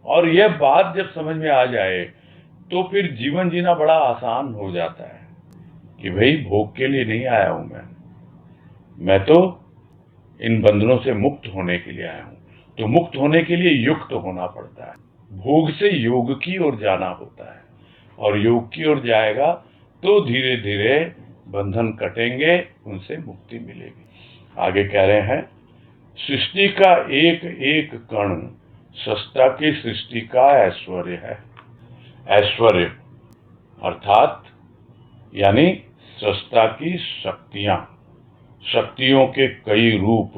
और यह बात जब समझ में आ जाए तो फिर जीवन जीना बड़ा आसान हो जाता है कि भाई भोग के लिए नहीं आया हूं मैं तो इन बंधनों से मुक्त होने के लिए आया हूं। तो मुक्त होने के लिए युक्त होना पड़ता है, भोग से योग की ओर जाना होता है, और योग की ओर जाएगा तो धीरे धीरे बंधन कटेंगे, उनसे मुक्ति मिलेगी। आगे कह रहे हैं, सृष्टि का एक एक कण सृष्टा की सृष्टि का ऐश्वर्य है। ऐश्वर्य अर्थात यानी सृष्टा की शक्तियां, शक्तियों के कई रूप,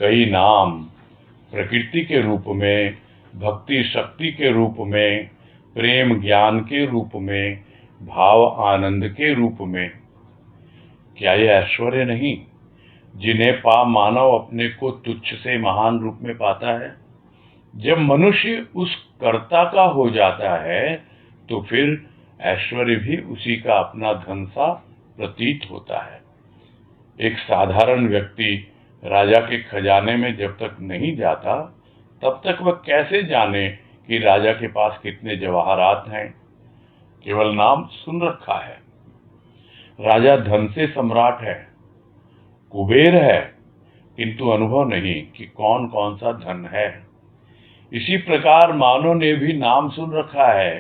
कई नाम, प्रकृति के रूप में, भक्ति शक्ति के रूप में, प्रेम ज्ञान के रूप में, भाव आनंद के रूप में। क्या ये ऐश्वर्य नहीं, जिन्हें पा मानव अपने को तुच्छ से महान रूप में पाता है? जब मनुष्य उस कर्ता का हो जाता है तो फिर ऐश्वर्य भी उसी का अपना धन सा प्रतीत होता है। एक साधारण व्यक्ति राजा के खजाने में जब तक नहीं जाता, तब तक वह कैसे जाने कि राजा के पास कितने जवाहरात हैं? केवल नाम सुन रखा है। राजा धन से सम्राट है, कुबेर है, किंतु अनुभव नहीं कि कौन कौन सा धन है। इसी प्रकार मानव ने भी नाम सुन रखा है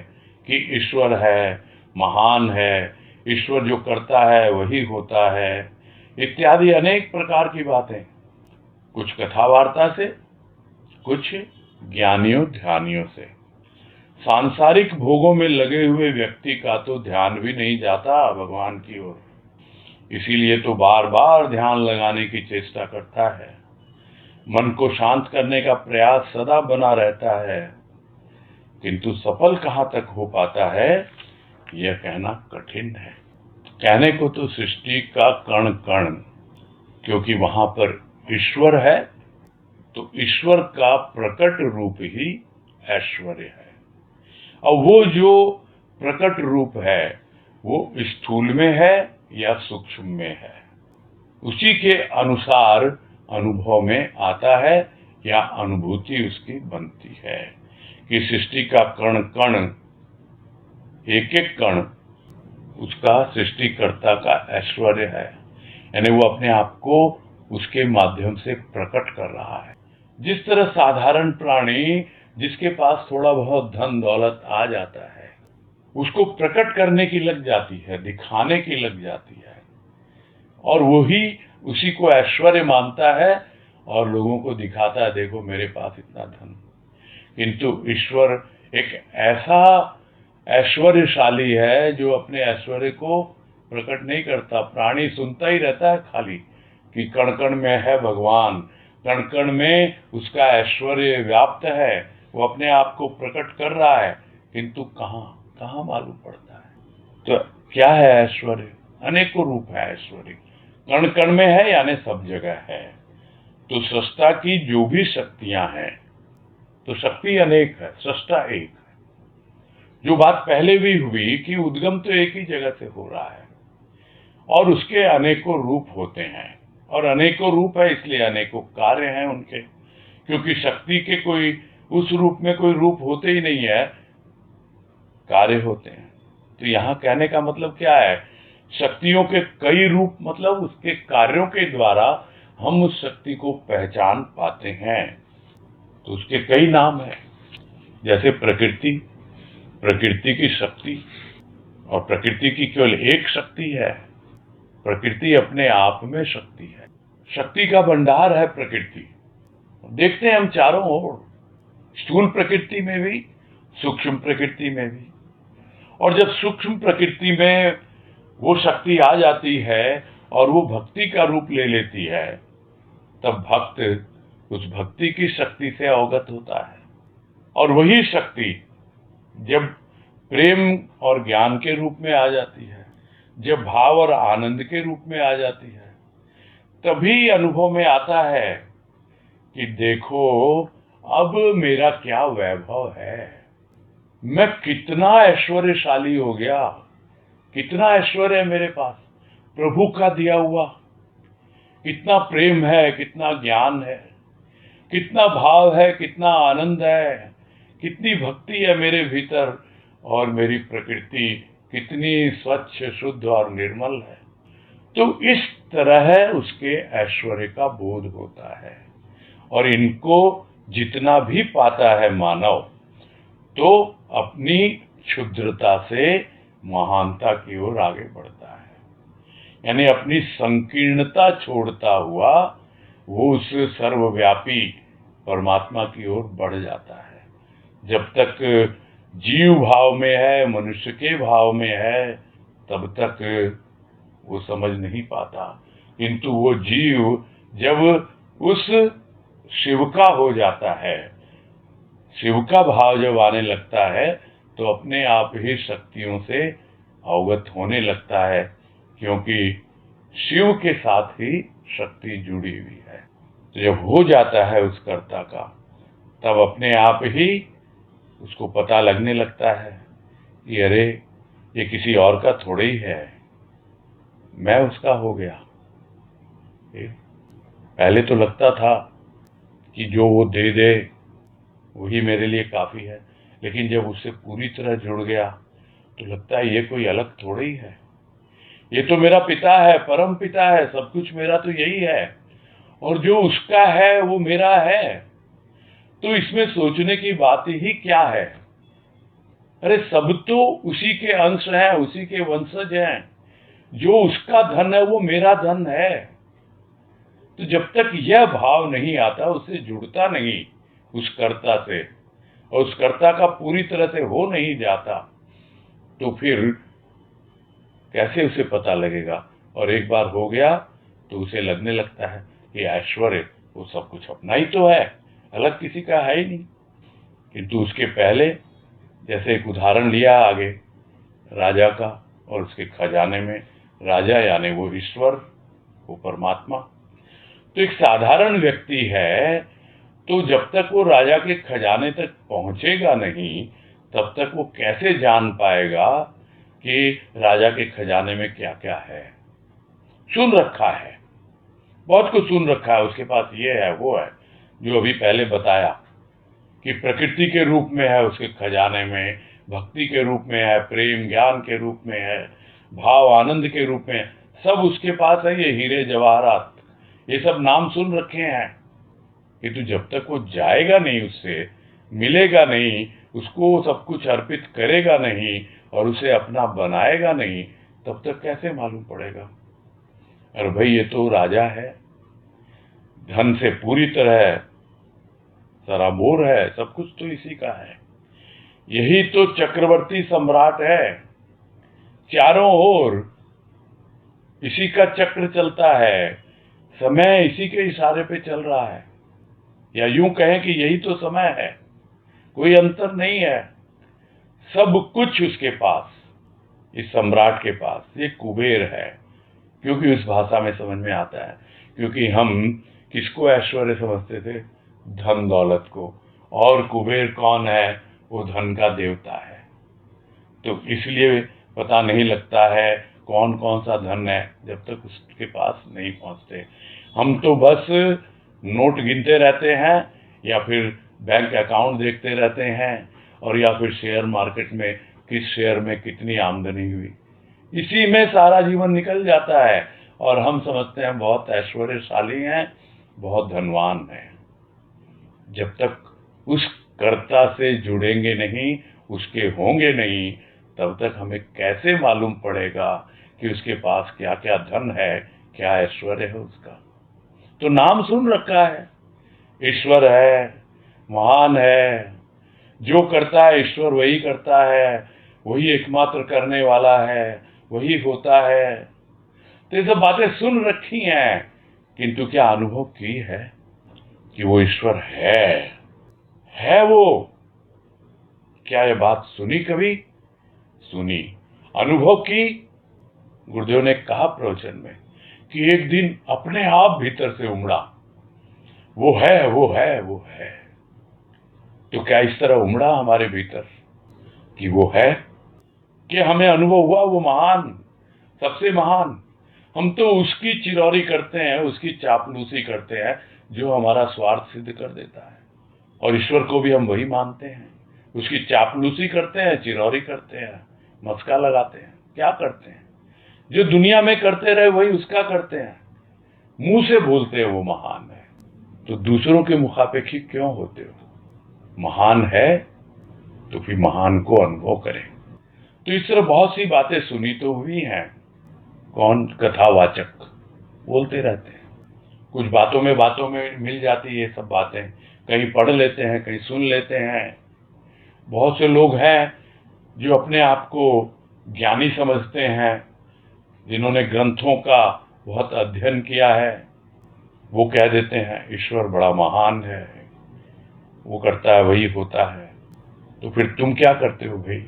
कि ईश्वर है, महान है, ईश्वर जो करता है वही होता है, इत्यादि अनेक प्रकार की बातें, कुछ कथा वार्ता से, कुछ ज्ञानियों ध्यानियों से। सांसारिक भोगों में लगे हुए व्यक्ति का तो ध्यान भी नहीं जाता भगवान की ओर, इसीलिए तो बार बार ध्यान लगाने की चेष्टा करता है। मन को शांत करने का प्रयास सदा बना रहता है, किंतु सफल कहाँ तक हो पाता है यह कहना कठिन है। कहने को तो सृष्टि का कण कण, क्योंकि वहां पर ईश्वर है, तो ईश्वर का प्रकट रूप ही ऐश्वर्य है। और वो जो प्रकट रूप है वो स्थूल में है या सूक्ष्म में है, उसी के अनुसार अनुभव में आता है या अनुभूति उसकी बनती है। कि सृष्टि का कण कण, एक एक कण उसका सृष्टिकर्ता का ऐश्वर्य है, यानी वो अपने आप को उसके माध्यम से प्रकट कर रहा है। जिस तरह साधारण प्राणी जिसके पास थोड़ा बहुत धन दौलत आ जाता है, उसको प्रकट करने की लग जाती है, दिखाने की लग जाती है, और वही उसी को ऐश्वर्य मानता है और लोगों को दिखाता है, देखो मेरे पास इतना धन। किंतु ईश्वर एक ऐसा ऐश्वर्यशाली है जो अपने ऐश्वर्य को प्रकट नहीं करता। प्राणी सुनता ही रहता है खाली कि कण कण में है भगवान, कण कण में उसका ऐश्वर्य व्याप्त है, वो अपने आप को प्रकट कर रहा है, किंतु कहाँ कहाँ मालूम पड़ता है। तो क्या है ऐश्वर्य? अनेकों रूप है ऐश्वर्य, कण कण में है यानी सब जगह है। तो सृष्टा की जो भी शक्तियां हैं, तो शक्ति अनेक है, सृष्टा एक है। जो बात पहले भी हुई कि उद्गम तो एक ही जगह से हो रहा है, और उसके अनेकों रूप होते हैं, और अनेकों रूप है इसलिए अनेकों कार्य हैं उनके, क्योंकि शक्ति के कोई उस रूप में कोई रूप होते ही नहीं है, कार्य होते हैं। तो यहाँ कहने का मतलब क्या है शक्तियों के कई रूप, मतलब उसके कार्यों के द्वारा हम उस शक्ति को पहचान पाते हैं। तो उसके कई नाम हैं, जैसे प्रकृति, प्रकृति की शक्ति। और प्रकृति की केवल एक शक्ति है, प्रकृति अपने आप में शक्ति है, शक्ति का भंडार है प्रकृति। देखते हैं हम चारों ओर, स्थूल प्रकृति में भी, सूक्ष्म प्रकृति में भी। और जब सूक्ष्म प्रकृति में वो शक्ति आ जाती है और वो भक्ति का रूप ले लेती है, तब भक्त उस भक्ति की शक्ति से अवगत होता है। और वही शक्ति जब प्रेम और ज्ञान के रूप में आ जाती है, जब भाव और आनंद के रूप में आ जाती है, तभी अनुभव में आता है कि देखो अब मेरा क्या वैभव है, मैं कितना ऐश्वर्यशाली हो गया, कितना ऐश्वर्य है मेरे पास, प्रभु का दिया हुआ, कितना प्रेम है, कितना ज्ञान है, कितना भाव है, कितना आनंद है, कितनी भक्ति है मेरे भीतर, और मेरी प्रकृति कितनी स्वच्छ, शुद्ध और निर्मल है। तो इस तरह उसके ऐश्वर्य का बोध होता है। और इनको जितना भी पाता है मानव, तो अपनी क्षुद्रता से महानता की ओर आगे बढ़ता है, यानी अपनी संकीर्णता छोड़ता हुआ वो उस सर्वव्यापी परमात्मा की ओर बढ़ जाता है। जब तक जीव भाव में है, मनुष्य के भाव में है, तब तक वो समझ नहीं पाता। किंतु वो जीव जब उस शिव का हो जाता है, शिव का भाव जब आने लगता है, तो अपने आप ही शक्तियों से अवगत होने लगता है, क्योंकि शिव के साथ ही शक्ति जुड़ी हुई है। तो जब हो जाता है उस कर्ता का, तब अपने आप ही उसको पता लगने लगता है कि अरे ये किसी और का थोड़े ही है, मैं उसका हो गया। पहले तो लगता था कि जो वो दे दे वही मेरे लिए काफी है, लेकिन जब उससे पूरी तरह जुड़ गया तो लगता है ये कोई अलग थोड़े ही है, ये तो मेरा पिता है, परम पिता है, सब कुछ मेरा तो यही है, और जो उसका है वो मेरा है। तो इसमें सोचने की बात ही क्या है, अरे सब तो उसी के अंश हैं, उसी के वंशज हैं, जो उसका धन है वो मेरा धन है। तो जब तक यह भाव नहीं आता, उससे जुड़ता नहीं उस कर्ता से, और उस कर्ता का पूरी तरह से हो नहीं जाता, तो फिर कैसे उसे पता लगेगा। और एक बार हो गया तो उसे लगने लगता है कि ऐश्वर्य वो सब कुछ अपना ही तो है, अलग किसी का है ही नहीं। किंतु उसके पहले, जैसे एक उदाहरण लिया आगे राजा का और उसके खजाने में, राजा यानी वो ईश्वर, वो परमात्मा। तो एक साधारण व्यक्ति है, तो जब तक वो राजा के खजाने तक पहुंचेगा नहीं, तब तक वो कैसे जान पाएगा कि राजा के खजाने में क्या क्या है। सुन रखा है, बहुत कुछ सुन रखा है, उसके पास ये है वो है, जो अभी पहले बताया कि प्रकृति के रूप में है उसके खजाने में, भक्ति के रूप में है, प्रेम ज्ञान के रूप में है, भाव आनंद के रूप में, सब उसके पास है। ये हीरे जवाहरात, ये सब नाम सुन रखे हैं। किंतु जब तक वो जाएगा नहीं, उससे मिलेगा नहीं, उसको सब कुछ अर्पित करेगा नहीं और उसे अपना बनाएगा नहीं, तब तक कैसे मालूम पड़ेगा। अरे भाई ये तो राजा है, धन से पूरी तरह सराबोर है, सब कुछ तो इसी का है, यही तो चक्रवर्ती सम्राट है, चारों ओर इसी का चक्र चलता है, समय इसी के इशारे पे चल रहा है, या यूं कहें कि यही तो समय है, कोई अंतर नहीं है, सब कुछ उसके पास, इस सम्राट के पास। ये कुबेर है, क्योंकि उस भाषा में समझ में आता है, क्योंकि हम किसको ऐश्वर्य समझते थे, धन दौलत को, और कुबेर कौन है, वो धन का देवता है। तो इसलिए पता नहीं लगता है कौन कौन सा धन है जब तक उसके पास नहीं पहुंचते। हम तो बस नोट गिनते रहते हैं, या फिर बैंक अकाउंट देखते रहते हैं, और या फिर शेयर मार्केट में किस शेयर में कितनी आमदनी हुई, इसी में सारा जीवन निकल जाता है और हम समझते हैं बहुत ऐश्वर्यशाली हैं, बहुत धनवान हैं। जब तक उस कर्ता से जुड़ेंगे नहीं, उसके होंगे नहीं, तब तक हमें कैसे मालूम पड़ेगा कि उसके पास क्या क्या धन है, क्या ऐश्वर्य है उसका। तो नाम सुन रखा है, ईश्वर है, महान है, जो करता है ईश्वर वही करता है, वही एकमात्र करने वाला है, वही होता है। तो ये सब बातें सुन रखी हैं, किंतु क्या अनुभव की है कि वो ईश्वर है वो? क्या ये बात सुनी कभी? सुनी, अनुभव की। गुरुदेव ने कहा प्रवचन में कि एक दिन अपने आप भीतर से उमड़ा, वो है वो है वो है। तो क्या इस तरह उमड़ा हमारे भीतर कि वो है, कि हमें अनुभव हुआ वो महान, सबसे महान? हम तो उसकी चिरौरी करते हैं, उसकी चापलूसी करते हैं जो हमारा स्वार्थ सिद्ध कर देता है। और ईश्वर को भी हम वही मानते हैं, उसकी चापलूसी करते हैं, चिरौरी करते हैं, मस्का लगाते हैं। क्या करते हैं? जो दुनिया में करते रहे वही उसका करते हैं, मुंह से बोलते हैं वो महान है। तो दूसरों के मुखापेक्षी क्यों होते हो? महान है तो फिर महान को अनुभव करें। तो इस तरह बहुत सी बातें सुनी तो हुई हैं, कौन कथावाचक बोलते रहते हैं, कुछ बातों में मिल जाती है ये सब बातें, कहीं पढ़ लेते हैं, कहीं सुन लेते हैं। बहुत से लोग हैं जो अपने आप को ज्ञानी समझते हैं, जिन्होंने ग्रंथों का बहुत अध्ययन किया है, वो कह देते हैं ईश्वर बड़ा महान है, वो करता है वही होता है। तो फिर तुम क्या करते हो भाई?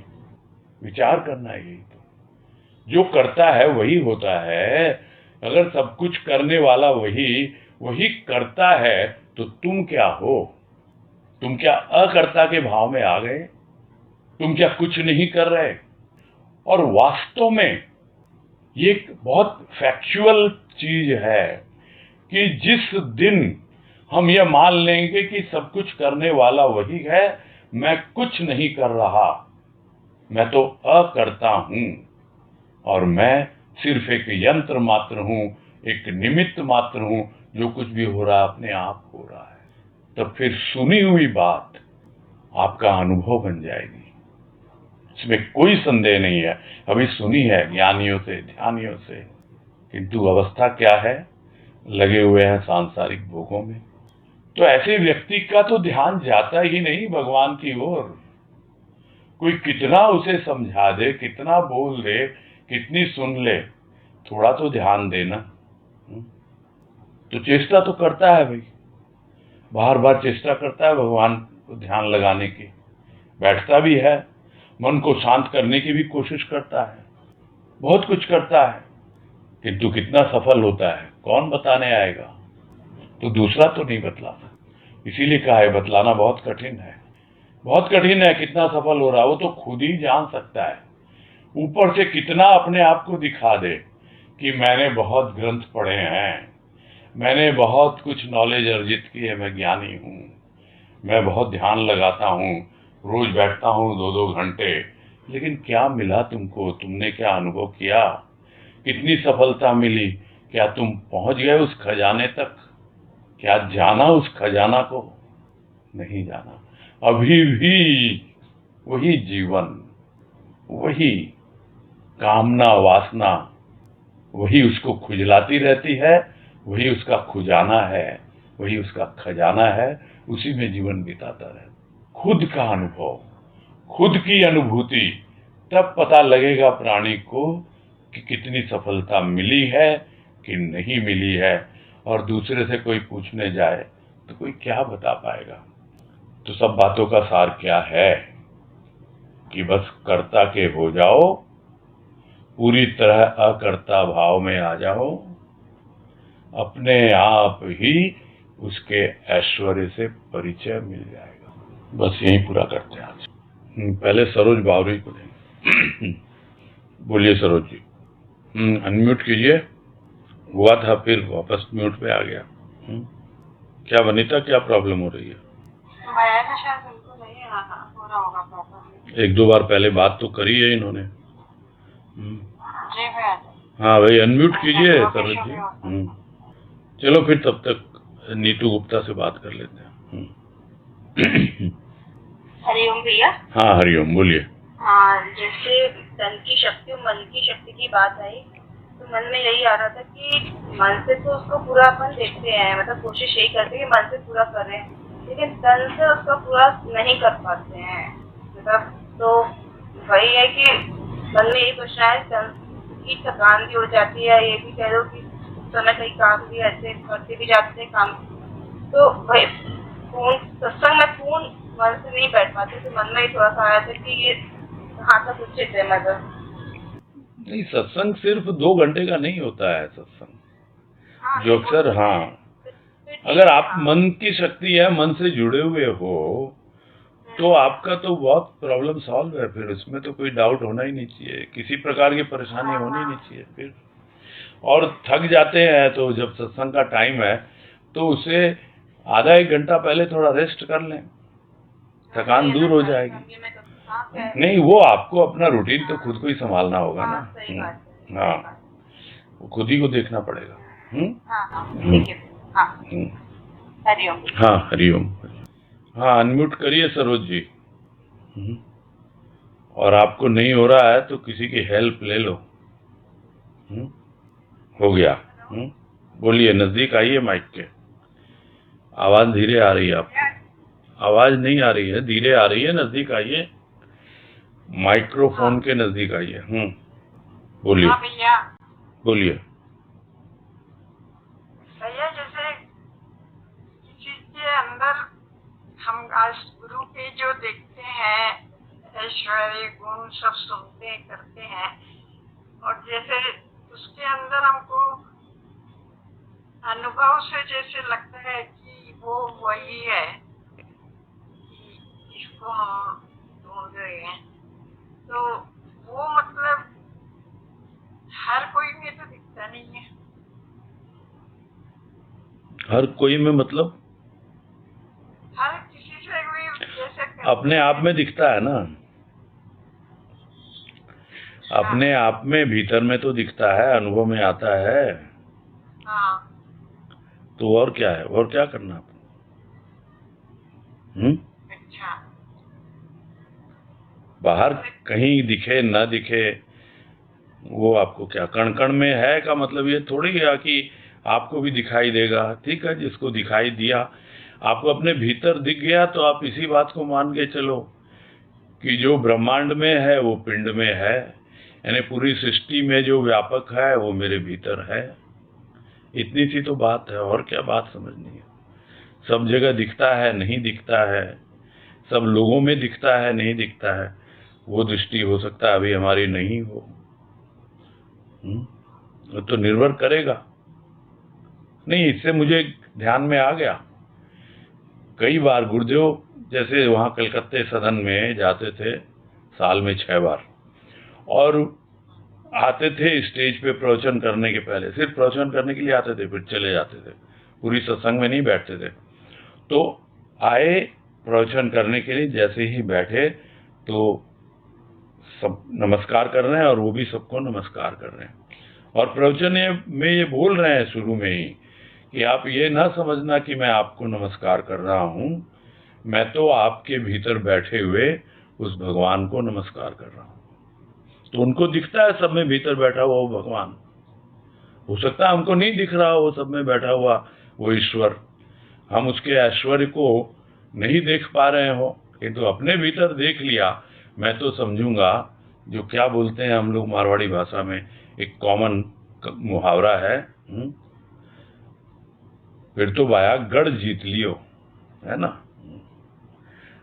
विचार करना है। यही तो, जो करता है वही होता है। अगर सब कुछ करने वाला वही करता है तो तुम क्या हो? तुम क्या अकर्ता के भाव में आ गए? तुम क्या कुछ नहीं कर रहे? और वास्तव में ये एक बहुत फैक्चुअल चीज है कि जिस दिन हम ये मान लेंगे कि सब कुछ करने वाला वही है, मैं कुछ नहीं कर रहा, मैं तो अकर्ता हूं और मैं सिर्फ एक यंत्र मात्र हूं, एक निमित्त मात्र हूं, जो कुछ भी हो रहा अपने आप हो रहा है, तब फिर सुनी हुई बात आपका अनुभव बन जाएगी। इसमें कोई संदेह नहीं है। अभी सुनी है ज्ञानियों से, ध्यानियों से, किंतु अवस्था क्या है? लगे हुए हैं सांसारिक भोगों में। तो ऐसे व्यक्ति का तो ध्यान जाता ही नहीं भगवान की ओर। कोई कितना उसे समझा दे, कितना बोल दे, कितनी सुन ले, थोड़ा तो ध्यान देना। तो चेष्टा तो करता है भाई, बार बार चेष्टा करता है भगवान को ध्यान लगाने की, बैठता भी है, मन को शांत करने की भी कोशिश करता है, बहुत कुछ करता है, किंतु कितना सफल होता है कौन बताने आएगा? तो दूसरा तो नहीं बतलाता। इसीलिए कहा है बतलाना बहुत कठिन है, बहुत कठिन है। कितना सफल हो रहा है वो तो खुद ही जान सकता है। ऊपर से कितना अपने आप को दिखा दे कि मैंने बहुत ग्रंथ पढ़े हैं, मैंने बहुत कुछ नॉलेज अर्जित की है, मैं ज्ञानी हूँ, मैं बहुत ध्यान लगाता हूँ, रोज बैठता हूँ 2-2 घंटे। लेकिन क्या मिला तुमको? तुमने क्या अनुभव किया? कितनी सफलता मिली? क्या तुम पहुंच गए उस खजाने तक? क्या जाना उस खजाना को? नहीं जाना। अभी भी वही जीवन, वही कामना वासना, वही उसको खुजलाती रहती है, वही उसका खुजाना है, वही उसका खजाना है, उसी में जीवन बिताता रहे। खुद का अनुभव, खुद की अनुभूति, तब पता लगेगा प्राणी को कि कितनी सफलता मिली है कि नहीं मिली है। और दूसरे से कोई पूछने जाए तो कोई क्या बता पाएगा? तो सब बातों का सार क्या है कि बस कर्ता के हो जाओ, पूरी तरह अकर्ता भाव में आ जाओ, अपने आप ही उसके ऐश्वर्य से परिचय मिल जाएगा। बस यही पूरा करते हैं आज। पहले सरोज बावरी को देंगे। बोलिए सरोज जी। अनम्यूट कीजिए। हुआ था फिर वापस म्यूट पे आ गया। क्या वनिता, क्या प्रॉब्लम हो रही है? मैंने शायद बिल्कुल नहीं हो रहा होगा प्रॉब्लम। 1-2 बार पहले बात तो करी है इन्होंने। जी हाँ भाई, अनम्यूट कीजिए नेटवर्क सरोज इशू जी। भी होता है। चलो फिर तब तक नीतू गुप्ता से बात कर लेते हैं। हरिओम भैया। हाँ हरिओम, बोलिए। हाँ, जैसे तन की शक्ति और मन की शक्ति की बात आई, तो मन में यही आ रहा था कि मन से तो उसको पूरा अपन देखते हैं, मतलब कोशिश यही करते हैं कि मन से पूरा करें, लेकिन तन से उसका पूरा नहीं कर पाते हैं। मतलब तो वही है कि मन में यही प्रश्न है, तन की थकान भी हो जाती है, ये भी कह लो कि उस समय कई काम भी ऐसे करते भी जाते हैं काम, तो भाई पूर्ण सत्संग में पूर्ण मन से नहीं बैठ पाते, तो मन में ही थोड़ा सा आया था कि ये कहाँ तक उचित है, मतलब। नहीं, सत्संग सिर्फ 2 घंटे का नहीं होता है सत्संग, हाँ जो नहीं, वो अक्सर, तो है। हाँ, फिर अगर ठीक है, आप हाँ। मन की शक्ति है, मन से जुड़े हुए हो, तो आपका तो बहुत प्रॉब्लम सॉल्व है। फिर उसमें तो कोई डाउट होना ही नहीं चाहिए, किसी प्रकार की परेशानी हाँ होनी नहीं हाँ चाहिए फिर। और थक जाते हैं तो जब सत्संग का टाइम है तो उसे आधा 1 घंटा पहले थोड़ा रेस्ट कर लें, हाँ, वही थकान है ना, दूर हो सारी जाएगी। फैमिली में तो। हाँ नहीं, वो आपको अपना रूटीन तो खुद को ही संभालना होगा ना। हाँ, सही बात है, हाँ, सही बात वो खुद ही को देखना पड़ेगा। है। हाँ हाँ, हम्म, ठीक है। हाँ, हम्म। हरिओम भैया। हाँ हरिओम। हाँ, अनम्यूट करिए सरोज जी। हम्म। और आपको नहीं हो रहा है तो किसी की हेल्प ले लो। हम्म, हो गया। हेलो बोलिए, नजदीक आइए माइक के। आवाज धीरे आ रही है भैया। आपकी। आवाज नहीं आ रही है, धीरे आ रही है, नजदीक आइए, हाँ माइक्रोफोन के नजदीक आइए। बोलिए। हाँ भैया। बोलिए। भैया, जैसे किसी के अंदर हम आज गुरु के जो देखते हैं ऐश्वर्य गुण सब सुनते हैं, करते हैं, और जैसे उसके अंदर हमको अनुभव से जैसे लगता है कि वो वही है कि जिसको हम ढूंढ रहे हैं, तो वो मतलब हर कोई में तो दिखता नहीं है। हर कोई में मतलब? हर किसी से कोई जैसे अपने करते आप हैं। में दिखता है ना, अच्छा। अपने आप में भीतर में तो दिखता है, अनुभव में आता है। हाँ। तो और क्या है, और क्या करना आपको? अच्छा। बाहर जैसे। कहीं दिखे ना दिखे, वो आपको क्या, कण कण में है का मतलब ये थोड़ी है कि आपको भी दिखाई देगा। ठीक है, जिसको दिखाई दिया, आपको अपने भीतर दिख गया, तो आप इसी बात को मान के चलो कि जो ब्रह्मांड में है वो पिंड में है, यानी पूरी सृष्टि में जो व्यापक है वो मेरे भीतर है। इतनी सी तो बात है, और क्या बात समझनी है। सब जगह दिखता है, नहीं दिखता है, सब लोगों में दिखता है, नहीं दिखता है, वो दृष्टि हो सकता है अभी हमारी नहीं हो। वो तो निर्भर करेगा। नहीं, इससे मुझे ध्यान में आ गया, कई बार गुरुदेव जैसे वहाँ कलकत्ते सदन में जाते थे साल में 6 बार, और आते थे स्टेज पे प्रवचन करने के पहले, सिर्फ प्रवचन करने के लिए आते थे, फिर चले जाते थे, पूरी सत्संग में नहीं बैठते थे। तो आए प्रवचन करने के लिए, जैसे ही बैठे तो सब नमस्कार कर रहे हैं, और वो भी सबको नमस्कार कर रहे हैं, और प्रवचन में ये बोल रहे हैं शुरू में ही कि आप ये ना समझना कि मैं आपको नमस्कार कर रहा हूं, मैं तो आपके भीतर बैठे हुए उस भगवान को नमस्कार कर रहा हूं। तो उनको दिखता है सब में भीतर बैठा हुआ वो भगवान, हो सकता है हमको नहीं दिख रहा हो वो सब में बैठा हुआ वो ईश्वर, हम उसके ऐश्वर्य को नहीं देख पा रहे हो, किंतु अपने भीतर देख लिया। मैं तो समझूंगा, जो क्या बोलते हैं हम लोग मारवाड़ी भाषा में, एक कॉमन मुहावरा है, फिर तो बाया गढ़ जीत लियो, है ना।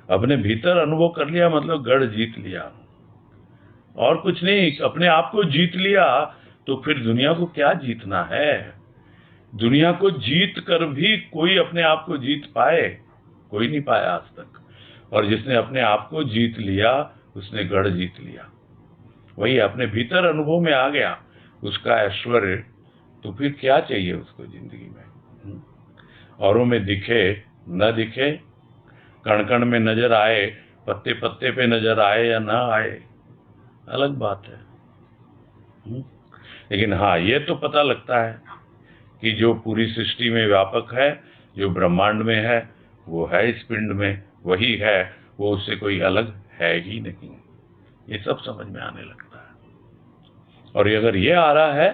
अपने भीतर अनुभव कर लिया मतलब गढ़ जीत लिया, और कुछ नहीं, अपने आप को जीत लिया तो फिर दुनिया को क्या जीतना है। दुनिया को जीत कर भी कोई अपने आप को जीत पाए? कोई नहीं पाया आज तक। और जिसने अपने आप को जीत लिया उसने गढ़ जीत लिया। वही अपने भीतर अनुभव में आ गया उसका ऐश्वर्य, तो फिर क्या चाहिए उसको जिंदगी में। औरों में दिखे न दिखे, कण कण में नजर आए, पत्ते पत्ते पे नजर आए या ना आए, अलग बात है। लेकिन हाँ, ये तो पता लगता है कि जो पूरी सृष्टि में व्यापक है, जो ब्रह्मांड में है, वो है इस पिंड में, वही है, वो उससे कोई अलग है ही नहीं। ये सब समझ में आने लगता है। और अगर ये आ रहा है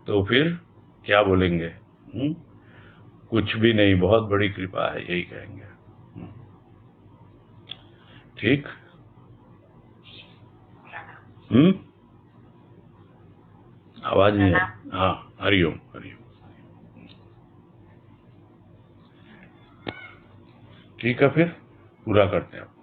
तो फिर क्या बोलेंगे? कुछ भी नहीं, बहुत बड़ी कृपा है, यही कहेंगे। ठीक। आवाज नहीं है। हाँ, हरिओम हरिओम। ठीक है, फिर पूरा करते हैं।